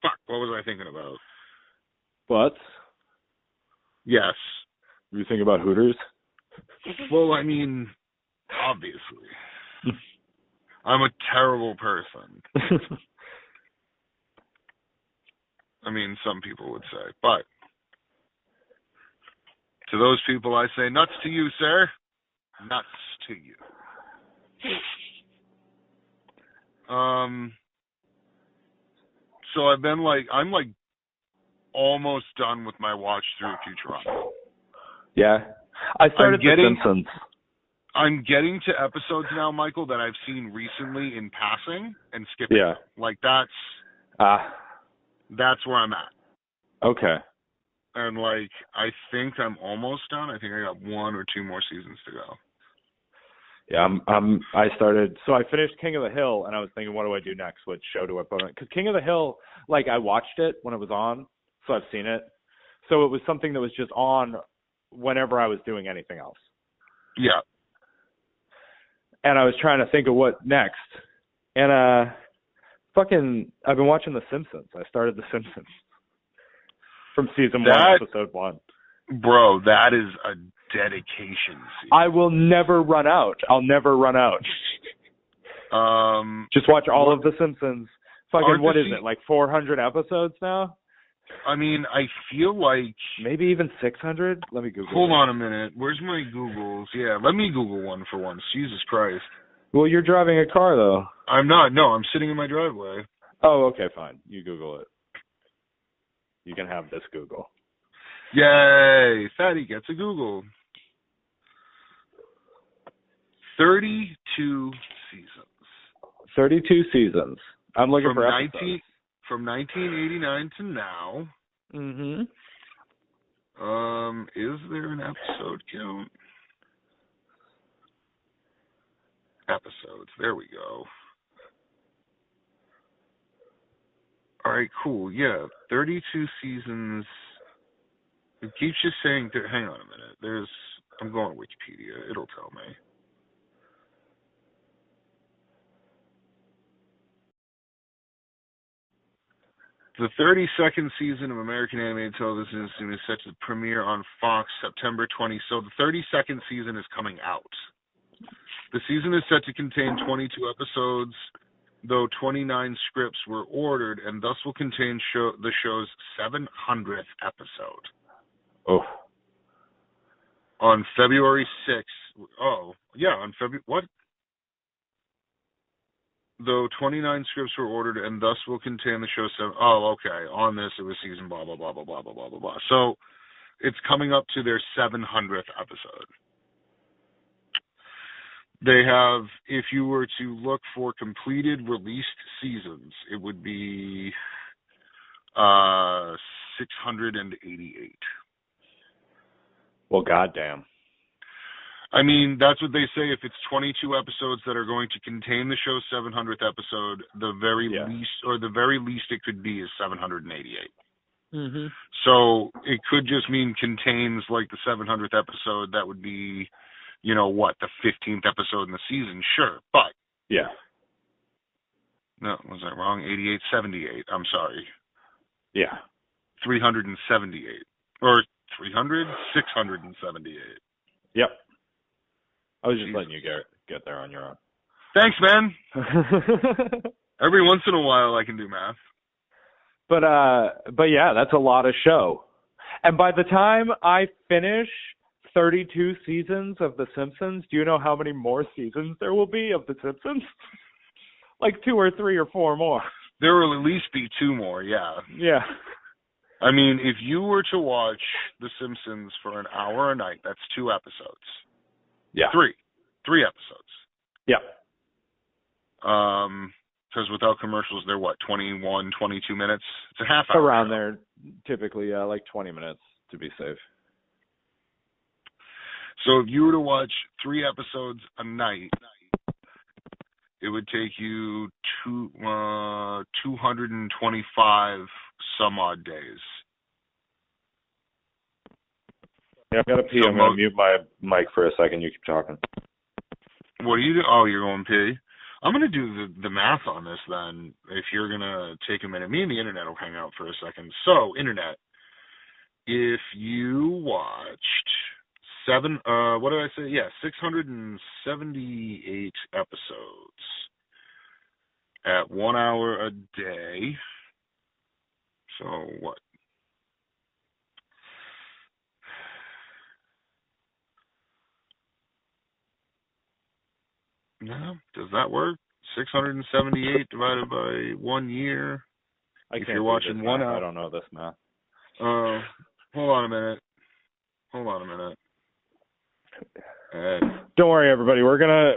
Fuck, what was I thinking about? What? Yes. Were you thinking about Hooters? Well, I mean, obviously. I'm a terrible person. I mean, some people would say. But to those people, I say, nuts to you, sir. Nuts to you. So I'm almost done with my watch through Futurama. Yeah. I started The Simpsons. I'm getting to episodes now, Michael, that I've seen recently in passing and skipping. Yeah. Like that's where I'm at. Okay. And like I think I'm almost done. I think I got 1 or 2 more seasons to go. Yeah, I finished King of the Hill, and I was thinking, what do I do next? What show do I put on? Because King of the Hill, like, I watched it when it was on, so I've seen it. So it was something that was just on whenever I was doing anything else. Yeah. And I was trying to think of what next. And I've been watching The Simpsons. I started The Simpsons from season 1, episode 1. Bro, that is a dedication season. I will never run out. I'll never run out. Just watch all of The Simpsons. Fucking, what is it, like 400 episodes now? I mean, I feel like... Maybe even 600? Let me Google Hold on a minute. Where's my Googles? Yeah, let me Google one for once. Jesus Christ. Well, you're driving a car, though. I'm not. No, I'm sitting in my driveway. Oh, okay, fine. You Google it. You can have this Google. Yay! Fatty gets a Google. 32 seasons. 32 seasons. I'm looking for episodes. From 1989 to now. Mm-hmm. Is there an episode count? Episodes. There we go. All right, cool. Yeah, 32 seasons. It keeps just saying, hang on a minute. I'm going to Wikipedia. It'll tell me. The 32nd season of American animated television is set to premiere on Fox September 20. So the 32nd season is coming out. The season is set to contain 22 episodes, though 29 scripts were ordered, and thus will contain the show's 700th episode. Oh. On February 6th. Oh, yeah, on February... What? Though 29 scripts were ordered, and thus will contain the show's 7... Oh, okay. On this, it was season blah, blah, blah, blah, blah, blah, blah, blah, blah. So, it's coming up to their 700th episode. They have, if you were to look for completed released seasons, it would be 688. Well, goddamn. I mean, that's what they say. If it's 22 episodes that are going to contain the show's 700th episode, the very least it could be is 788. Mm-hmm. So it could just mean contains like the 700th episode. That would be, the 15th episode in the season. Sure, but yeah. No, was I wrong? 88, 78. I'm sorry. Yeah. 378 or 300, 678. Yep. I was just letting you get there on your own. Thanks, man. Every once in a while I can do math. But yeah, that's a lot of show. And by the time I finish 32 seasons of The Simpsons. Do you know how many more seasons there will be of The Simpsons? Like 2 or 3 or 4 more. There will at least be 2 more, yeah. Yeah. I mean, if you were to watch The Simpsons for an hour a night, that's 2 episodes. Yeah. 3 episodes. Yeah. Because without commercials, they're what, 21, 22 minutes? It's a half hour. Around there, typically, yeah, like 20 minutes to be safe. So if you were to watch 3 episodes a night, it would take you 225 some odd days. Yeah, I've got to pee. I'm going to mute my mic for a second. You keep talking. What are you doing? Oh, you're going pee? I'm going to do the math on this then, if you're going to take a minute. Me and the internet will hang out for a second. So, internet, if you watched 678 episodes at 1 hour a day. So what? No, does that work? 678 divided by 1 year. If you're watching 1 hour, I don't know this math. Hold on a minute. Don't worry, everybody. We're gonna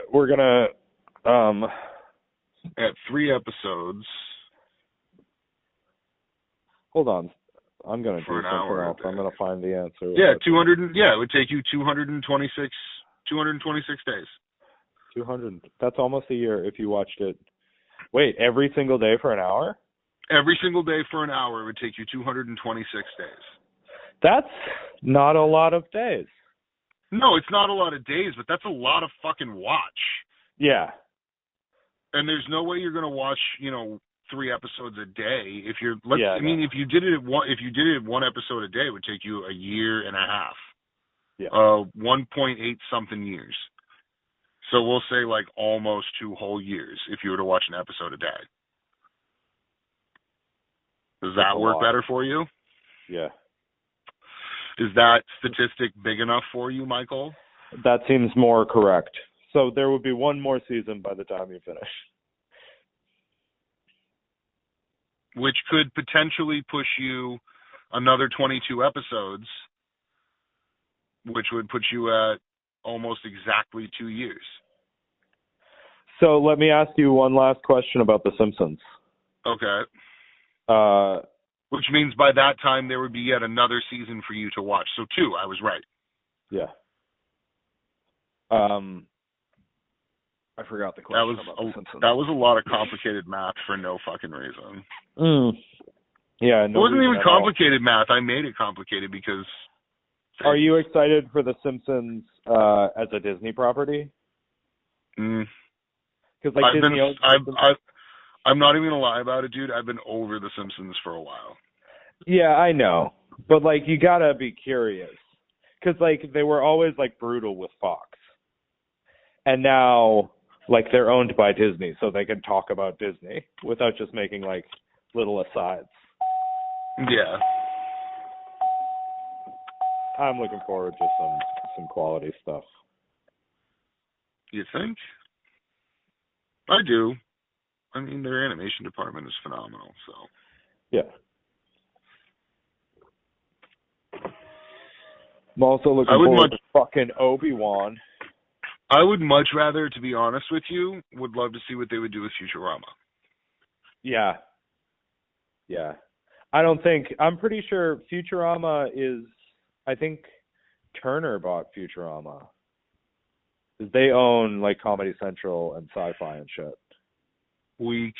at 3 episodes. Hold on. I'm gonna do something else. I'm gonna find the answer. Yeah, 200. Yeah, it would take you 226 days. 200. That's almost a year if you watched it. Wait, every single day for an hour? Every single day for an hour, it would take you 226 days. That's not a lot of days. No, it's not a lot of days, but that's a lot of fucking watch. Yeah. And there's no way you're gonna watch, 3 episodes a day. If you're, if you did it at 1 episode a day, it would take you a year and a half. Yeah. 1.8 something years. So we'll say like almost 2 whole years if you were to watch an episode a day. Does that work better for you? Yeah. Is that statistic big enough for you, Michael? That seems more correct. So there would be 1 more season by the time you finish. Which could potentially push you another 22 episodes, which would put you at almost exactly 2 years. So let me ask you one last question about The Simpsons. Okay. Which means by that time there would be yet another season for you to watch. So 2, I was right. Yeah. I forgot the question about The Simpsons. That was a lot of complicated math for no fucking reason. Yeah. It wasn't even complicated math. I made it complicated because... Are you excited for The Simpsons as a Disney property? Because I'm not even gonna lie about it, dude. I've been over The Simpsons for a while. Yeah, I know, but you gotta be curious, because they were always brutal with Fox, and now they're owned by Disney, so they can talk about Disney without just making little asides. Yeah. I'm looking forward to some quality stuff. You think? I do. I mean, their animation department is phenomenal, so. Yeah. I'm also looking forward to fucking Obi-Wan. I would much rather, to be honest with you, would love to see what they would do with Futurama. Yeah. Yeah. I'm pretty sure Futurama is, I think Turner bought Futurama. They own Comedy Central and Sci-Fi and shit. Weak.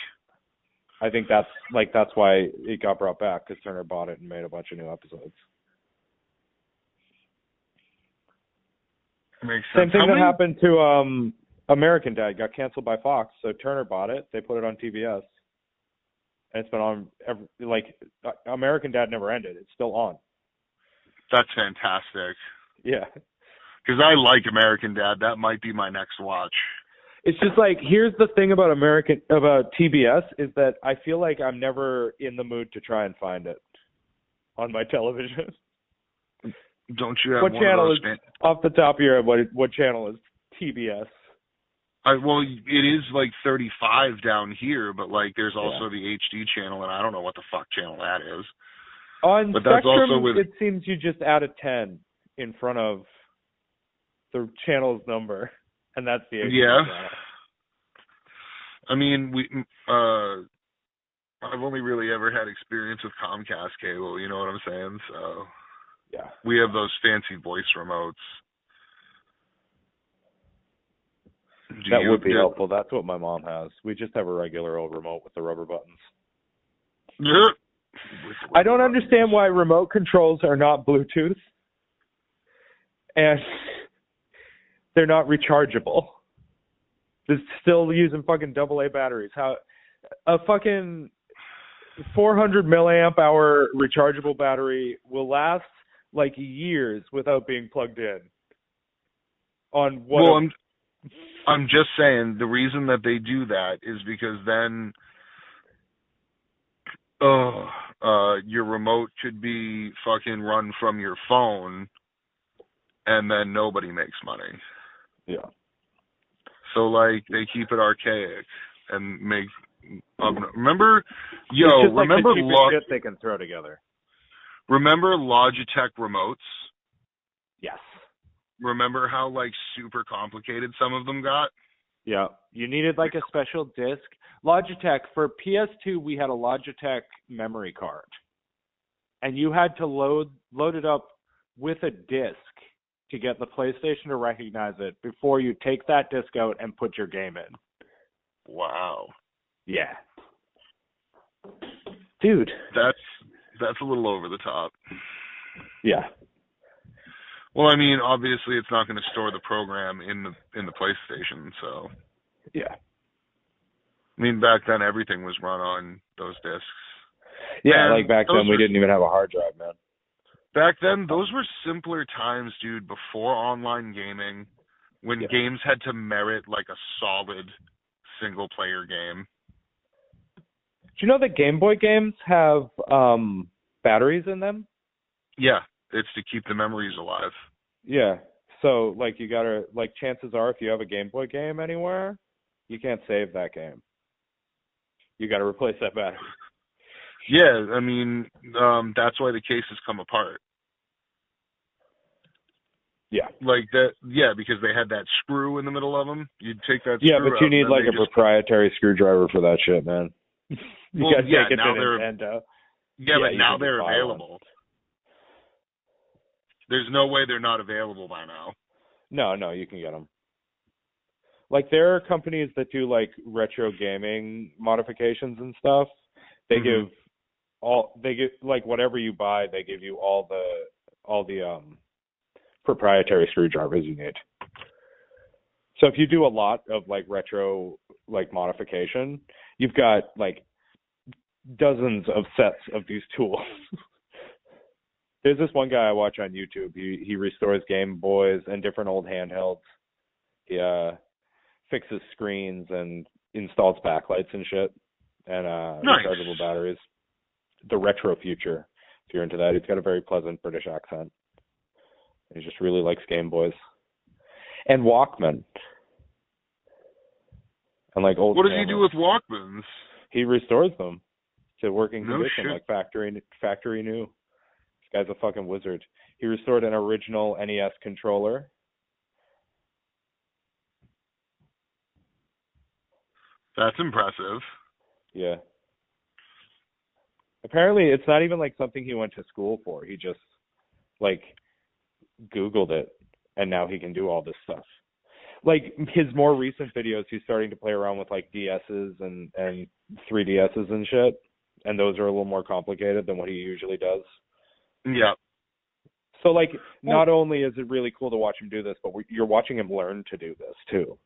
I think that's why it got brought back, because Turner bought it and made a bunch of new episodes. Makes sense. Same thing that happened to American Dad. Got canceled by Fox, so Turner bought it. They put it on TBS, and it's been on. American Dad never ended. It's still on. That's fantastic. Yeah. Because I like American Dad. That might be my next watch. It's just here's the thing about TBS is that I feel like I'm never in the mood to try and find it on my television. Don't you have What one channel of is, those? off the top of your head, what channel is TBS? Well, it is like 35 down here, but like there's also Yeah. the HD channel, and I don't know what the fuck channel that is. On But that's Spectrum, also with. it seems you just add a 10 in front of the channel's number, and that's the HD Yeah. channel. I mean, I've only really ever had experience with Comcast cable. You know what I'm saying? So Yeah. we have those fancy voice remotes. That would be helpful. That's what my mom has. We just have a regular old remote with the rubber buttons. I don't understand why remote controls are not Bluetooth and they're not rechargeable. They're still using fucking AA batteries. How a fucking 400 milliamp hour rechargeable battery will last like years without being plugged in. On what? Well, I'm just saying the reason that they do that is because then your remote could be fucking run from your phone and then nobody makes money. Yeah. So like they keep it archaic and make remember It's just like remember the cheapest shit they can throw together. Remember Logitech remotes? Yes. Remember how like super complicated some of them got? Yeah. You needed like a special disc. Logitech, for PS2, we had a Logitech memory card. And you had to load it up with a disc to get the PlayStation to recognize it before you take that disc out and put your game in. Wow. Yeah. Dude. That's a little over the top. Yeah. Well, I mean, obviously it's not going to store the program in the PlayStation, so. Yeah. I mean, back then everything was run on those discs. Yeah, like back then we didn't even have a hard drive, man. Back then, those were simpler times, dude, before online gaming, when games had to merit like a solid single-player game. Do you know that Game Boy games have batteries in them? Yeah, it's to keep the memories alive. Yeah, so like you gotta, like chances are if you have a Game Boy game anywhere, you can't save that game. You gotta replace that battery. Yeah, I mean, that's why the cases come apart. Yeah. Like that, yeah, because they had that screw in the middle of them. You'd take that screw Yeah, but you out, need like a proprietary screwdriver for that shit, man. You gotta take it to Nintendo. Yeah, but now they're available. There's no way they're not available by now. No, you can get them. Like there are companies that do like retro gaming modifications and stuff. They give like whatever you buy, they give you all the proprietary screwdrivers you need. So if you do a lot of like retro like modification, you've got like dozens of sets of these tools. There's this one guy I watch on YouTube. He restores Game Boys and different old handhelds. He fixes screens and installs backlights and shit and rechargeable batteries. The retro future, if you're into that. He's got a very pleasant British accent. He just really likes Game Boys and Walkman and like old. What does he do with Walkmans? He restores them to working condition, like factory new. This guy's a fucking wizard. He restored an original NES controller. That's impressive. Yeah. Apparently, it's not even like something he went to school for. He just like Googled it, and now he can do all this stuff. Like his more recent videos, he's starting to play around with like DSs and 3DSs and shit, and those are a little more complicated than what he usually does. Yeah. So like, not only is it really cool to watch him do this, but you're watching him learn to do this too.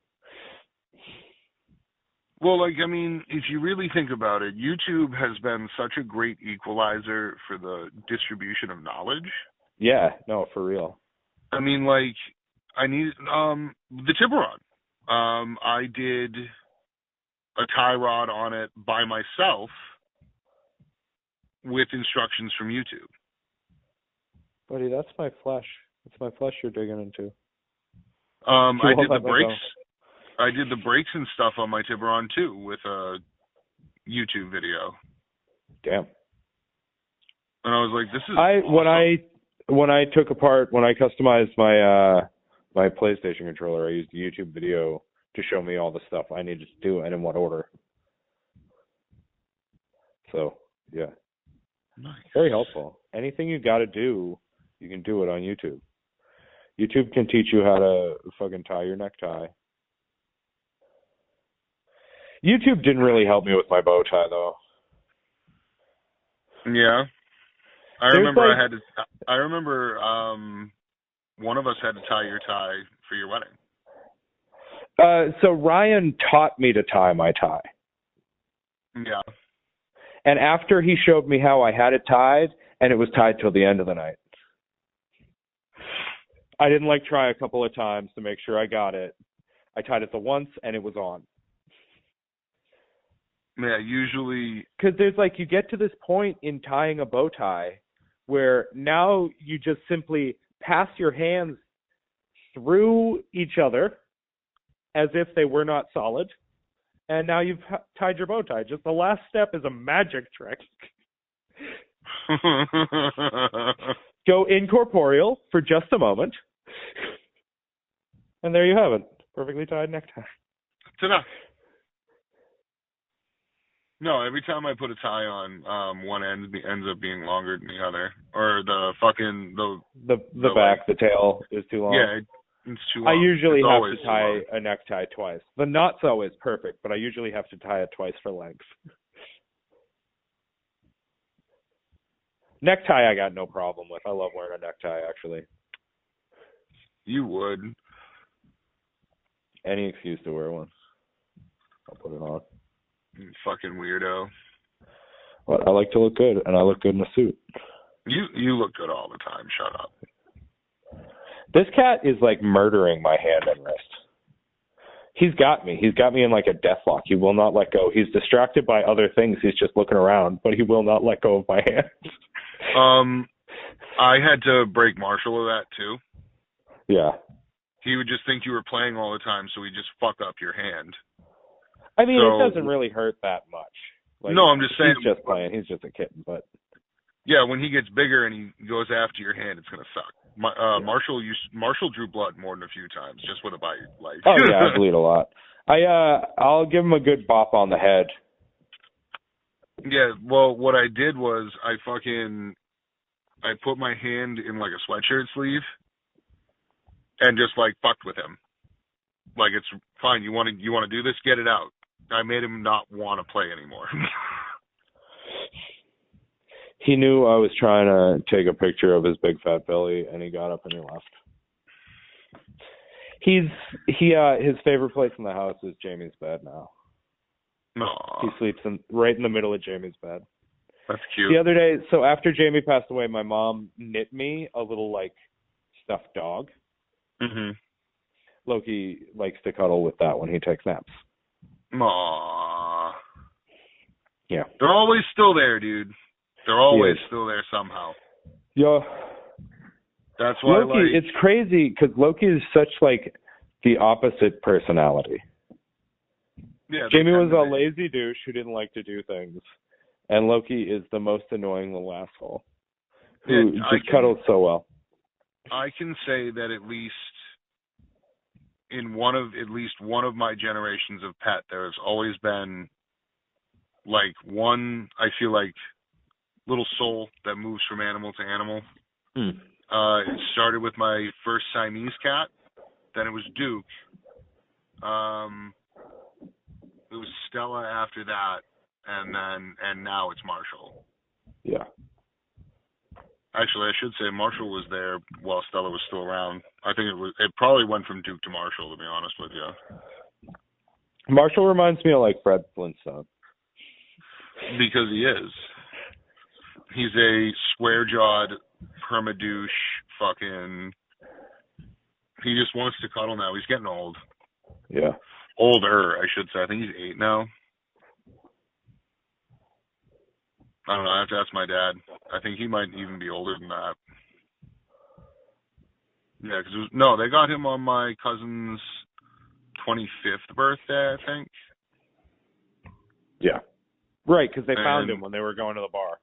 Well, like, I mean, if you really think about it, YouTube has been such a great equalizer for the distribution of knowledge. Yeah, no, for real. I mean, like, I need the Tiburon. I did a tie rod on it by myself with instructions from YouTube. Buddy, that's my flesh. It's my flesh you're digging into. I did the brakes. I did the brakes and stuff on my Tiburon too with a YouTube video. Damn. And I was like, this is awesome. When I customized my PlayStation controller, I used a YouTube video to show me all the stuff I needed to do and in what order. So, yeah. Nice. Very helpful. Anything you got to do, you can do it on YouTube. YouTube can teach you how to fucking tie your necktie. YouTube didn't really help me with my bow tie, though. Yeah. I remember one of us had to tie your tie for your wedding. So Ryan taught me to tie my tie. Yeah. And after he showed me how I had it tied, and it was tied till the end of the night. I didn't try a couple of times to make sure I got it. I tied it the once, and it was on. Yeah, usually... Because there's you get to this point in tying a bow tie where now you just simply pass your hands through each other as if they were not solid, and now you've tied your bow tie. Just the last step is a magic trick. Go incorporeal for just a moment, and there you have it. Perfectly tied necktie. It's enough. No, every time I put a tie on, one end ends up being longer than the other, or the back, the tail is too long. Yeah, it's too long. I usually have to tie a necktie twice. The knot's always perfect, but I usually have to tie it twice for length. Necktie I got no problem with. I love wearing a necktie, actually. You would. Any excuse to wear one. I'll put it on. You fucking weirdo. Well, I like to look good, and I look good in a suit. You look good all the time. Shut up. This cat is murdering my hand and wrist. He's got me. He's got me in a death lock. He will not let go. He's distracted by other things. He's just looking around, but he will not let go of my hand. I had to break Marshall of that too. Yeah. He would just think you were playing all the time, so he'd just fuck up your hand. I mean, it doesn't really hurt that much. No, I'm just saying. He's just playing. He's just a kitten, but... Yeah, when he gets bigger and he goes after your hand, it's going to suck. Marshall drew blood more than a few times, just with a bite. Oh, yeah, I bleed a lot. I'll give him a good bop on the head. Yeah, well, what I did was I put my hand in a sweatshirt sleeve and just fucked with him. It's fine. You want to do this? Get it out. I made him not want to play anymore. He knew I was trying to take a picture of his big fat belly, and he got up and he left. His favorite place in the house is Jamie's bed now. Aww. He sleeps right in the middle of Jamie's bed. That's cute. The other day, so after Jamie passed away, my mom knit me a little stuffed dog. Mm-hmm. Loki likes to cuddle with that when he takes naps. Aww. Yeah. They're always still there, dude. They're always still there somehow. Yeah. That's why Loki, it's crazy because Loki is such the opposite personality. Yeah. Jamie was a lazy douche who didn't like to do things. And Loki is the most annoying little asshole who just cuddles so well. I can say that at least in one of my generations of pet, there has always been one, I feel little soul that moves from animal to animal. It started with my first Siamese cat. Then it was Duke. It was Stella after that, and now it's Marshall. Yeah. Actually, I should say Marshall was there while Stella was still around. I think it probably went from Duke to Marshall, to be honest with you. Marshall reminds me of Fred Flintstone. Because he is. He's a square-jawed, perma-douche, fucking... He just wants to cuddle now. He's getting old. Yeah. Older, I should say. I think he's 8 now. I don't know. I have to ask my dad. I think he might even be older than that. Yeah, because no, they got him on my cousin's 25th birthday, I think. Yeah. Right, because they found And him when they were going to the bar.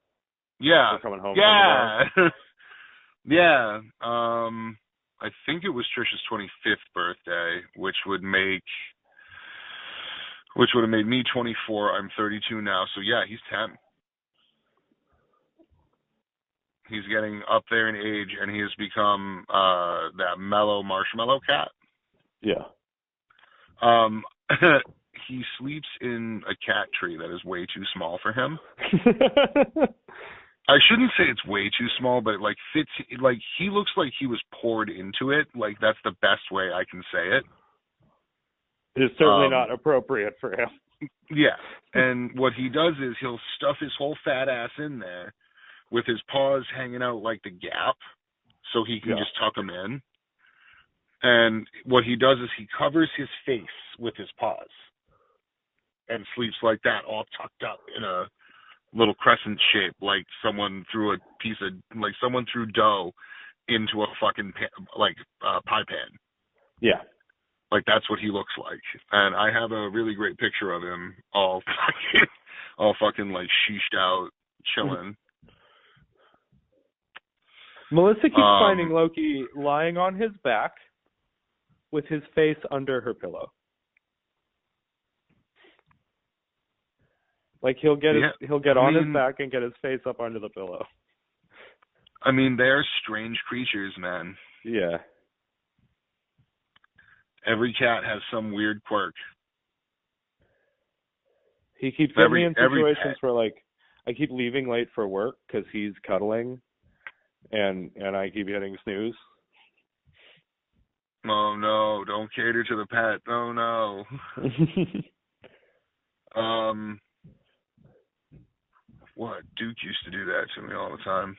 yeah, They're coming home yeah, from the bar. yeah. I think it was Trisha's 25th birthday, which would have made me 24. I'm 32 now, so yeah, he's 10. He's getting up there in age, and he has become that mellow marshmallow cat. Yeah. He sleeps in a cat tree that is way too small for him. I shouldn't say it's way too small, but it fits. He looks like he was poured into it. That's the best way I can say it. It's certainly not appropriate for him. Yeah, and what he does is he'll stuff his whole fat ass in there with his paws hanging out like the gap, so he can just tuck them in. And what he does is he covers his face with his paws and sleeps like that, all tucked up in a little crescent shape, like someone threw dough into a fucking pie pan. Yeah. That's what he looks like. And I have a really great picture of him all fucking sheeshed out, chilling. Melissa keeps finding Loki lying on his back with his face under her pillow. He'll get on his back and get his face up under the pillow. I mean, they're strange creatures, man. Yeah. Every cat has some weird quirk. He keeps getting me in situations where I keep leaving late for work because he's cuddling, and I keep hitting snooze. Oh no! Don't cater to the pet. Oh no. What? Duke used to do that to me all the time.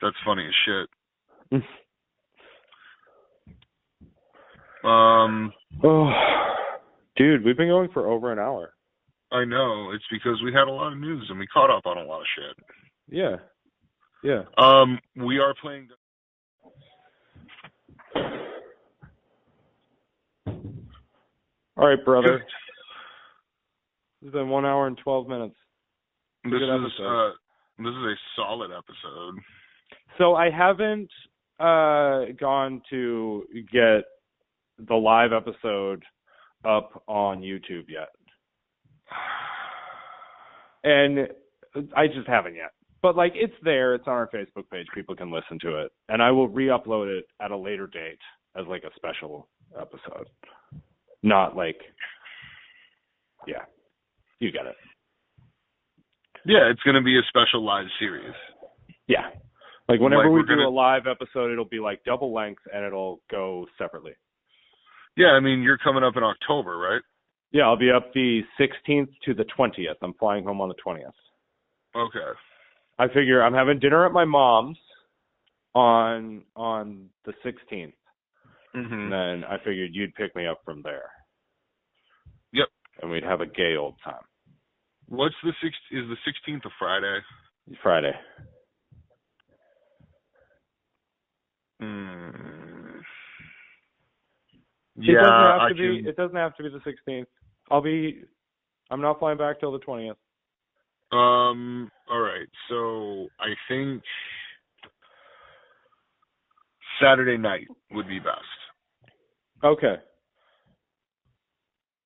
That's funny as shit. Oh, dude, we've been going for over an hour. I know. It's because we had a lot of news and we caught up on a lot of shit. Yeah. Yeah. We are playing. All right, brother. It's been 1 hour and 12 minutes. This is a solid episode. So I haven't gone to get the live episode up on YouTube yet. And I just haven't yet. But it's there. It's on our Facebook page. People can listen to it. And I will re-upload it at a later date as a special episode. Not yeah. You get it. Yeah, it's going to be a special live series. Yeah. Whenever we do a live episode, it'll be double length and it'll go separately. Yeah, I mean, you're coming up in October, right? Yeah, I'll be up the 16th to the 20th. I'm flying home on the 20th. Okay. I figure I'm having dinner at my mom's on the 16th. Mm-hmm. And then I figured you'd pick me up from there. Yep. And we'd have a gay old time. Is the 16th a Friday? Friday. Yeah, it doesn't have to be the 16th. I'm not flying back till the 20th. All right. So I think Saturday night would be best. Okay.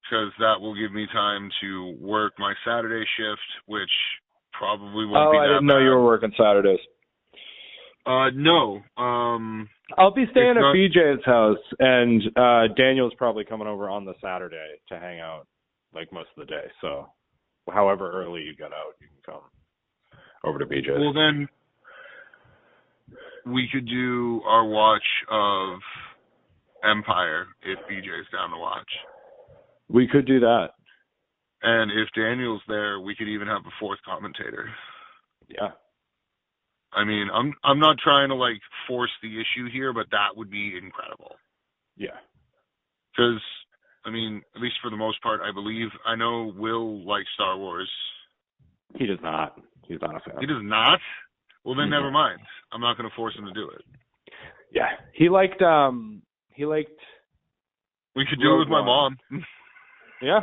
Because that will give me time to work my Saturday shift, which probably won't be that bad. I didn't know you were working Saturdays. No. I'll be staying at BJ's house, and Daniel's probably coming over on the Saturday to hang out most of the day. So however early you get out, you can come over to BJ's. Well, then we could do our watch of Empire if BJ's down to watch. We could do that. And if Daniel's there, we could even have a fourth commentator. Yeah. I mean, I'm not trying to force the issue here, but that would be incredible. Yeah. Because, I mean, at least for the most part, I know Will likes Star Wars. He does not. He's not a fan. He does not? Well, then never mind. I'm not going to force him to do it. Yeah. He liked We could do it with my mom. Yeah.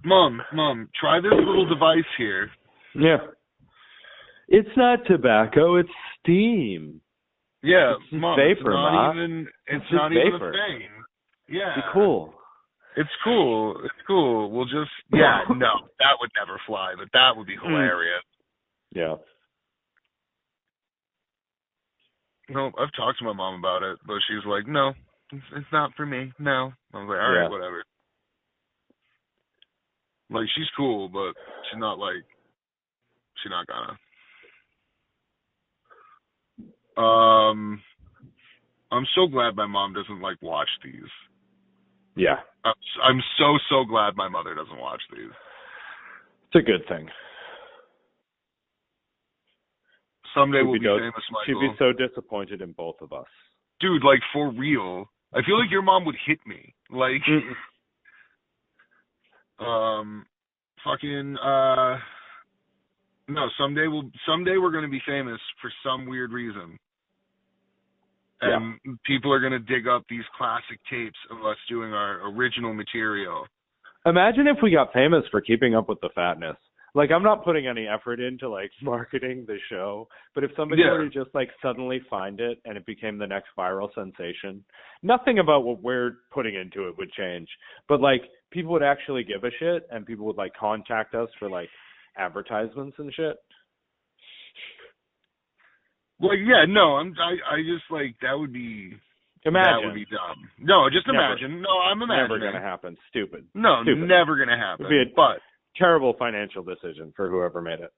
Mom, try this little device here. Yeah. It's not tobacco, it's steam. Yeah, it's Mom, vapor, it's not even a thing. Yeah. It's cool. It's cool. We'll just no, that would never fly, but that would be hilarious. Yeah. No, I've talked to my mom about it, but she's like, no, it's not for me. No. I was like, all right, whatever. Like, she's cool, but she's not gonna. I'm so glad my mom doesn't watch these. Yeah. I'm so glad my mother doesn't watch these. It's a good thing. Someday we'll be famous, Michael. She'd be so disappointed in both of us. Dude, for real. I feel like your mom would hit me. No, someday we're going to be famous for some weird reason. And people are going to dig up these classic tapes of us doing our original material. Imagine if we got famous for keeping up with the fatness. I'm not putting any effort into, marketing the show, but if somebody were to just, suddenly find it and it became the next viral sensation, nothing about what we're putting into it would change. But, people would actually give a shit and people would, contact us for, advertisements and shit. I just, that would be... Imagine. That would be dumb. No, just imagine. No, I'm imagining. Never going to happen. Stupid. No, Stupid. Never going to happen. It would be a terrible financial decision for whoever made it.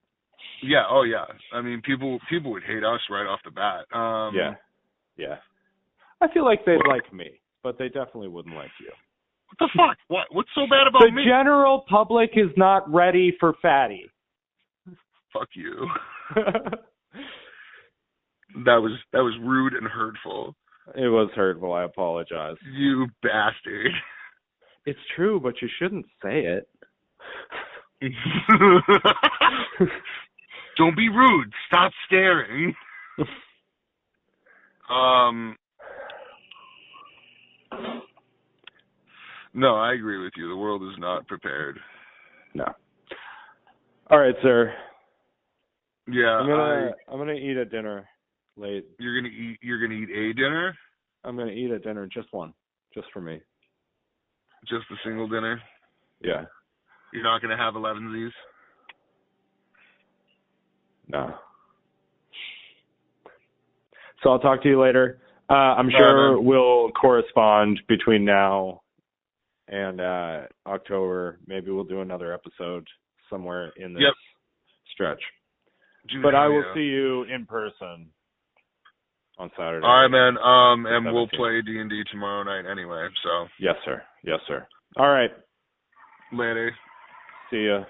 Yeah, oh yeah. I mean, people would hate us right off the bat. Yeah. I feel like they'd like me, but they definitely wouldn't like you. What the fuck? What's so bad about me? The general public is not ready for fatty. Fuck you. That was rude and hurtful. It was hurtful. I apologize. You bastard. It's true, but you shouldn't say it. Don't be rude. Stop staring. No, I agree with you. The world is not prepared. No. All right, sir. Yeah, I'm gonna eat a dinner late. You're gonna eat a dinner? I'm gonna eat a dinner, just one, just for me. Just a single dinner? Yeah. You're not gonna have 11sies? No. So I'll talk to you later. I'm sure we'll correspond between now and October. Maybe we'll do another episode somewhere in this stretch. But I will see you in person on Saturday. All right, man. And we'll play D&D tomorrow night anyway. So. Yes, sir. Yes, sir. All right. Later. See ya.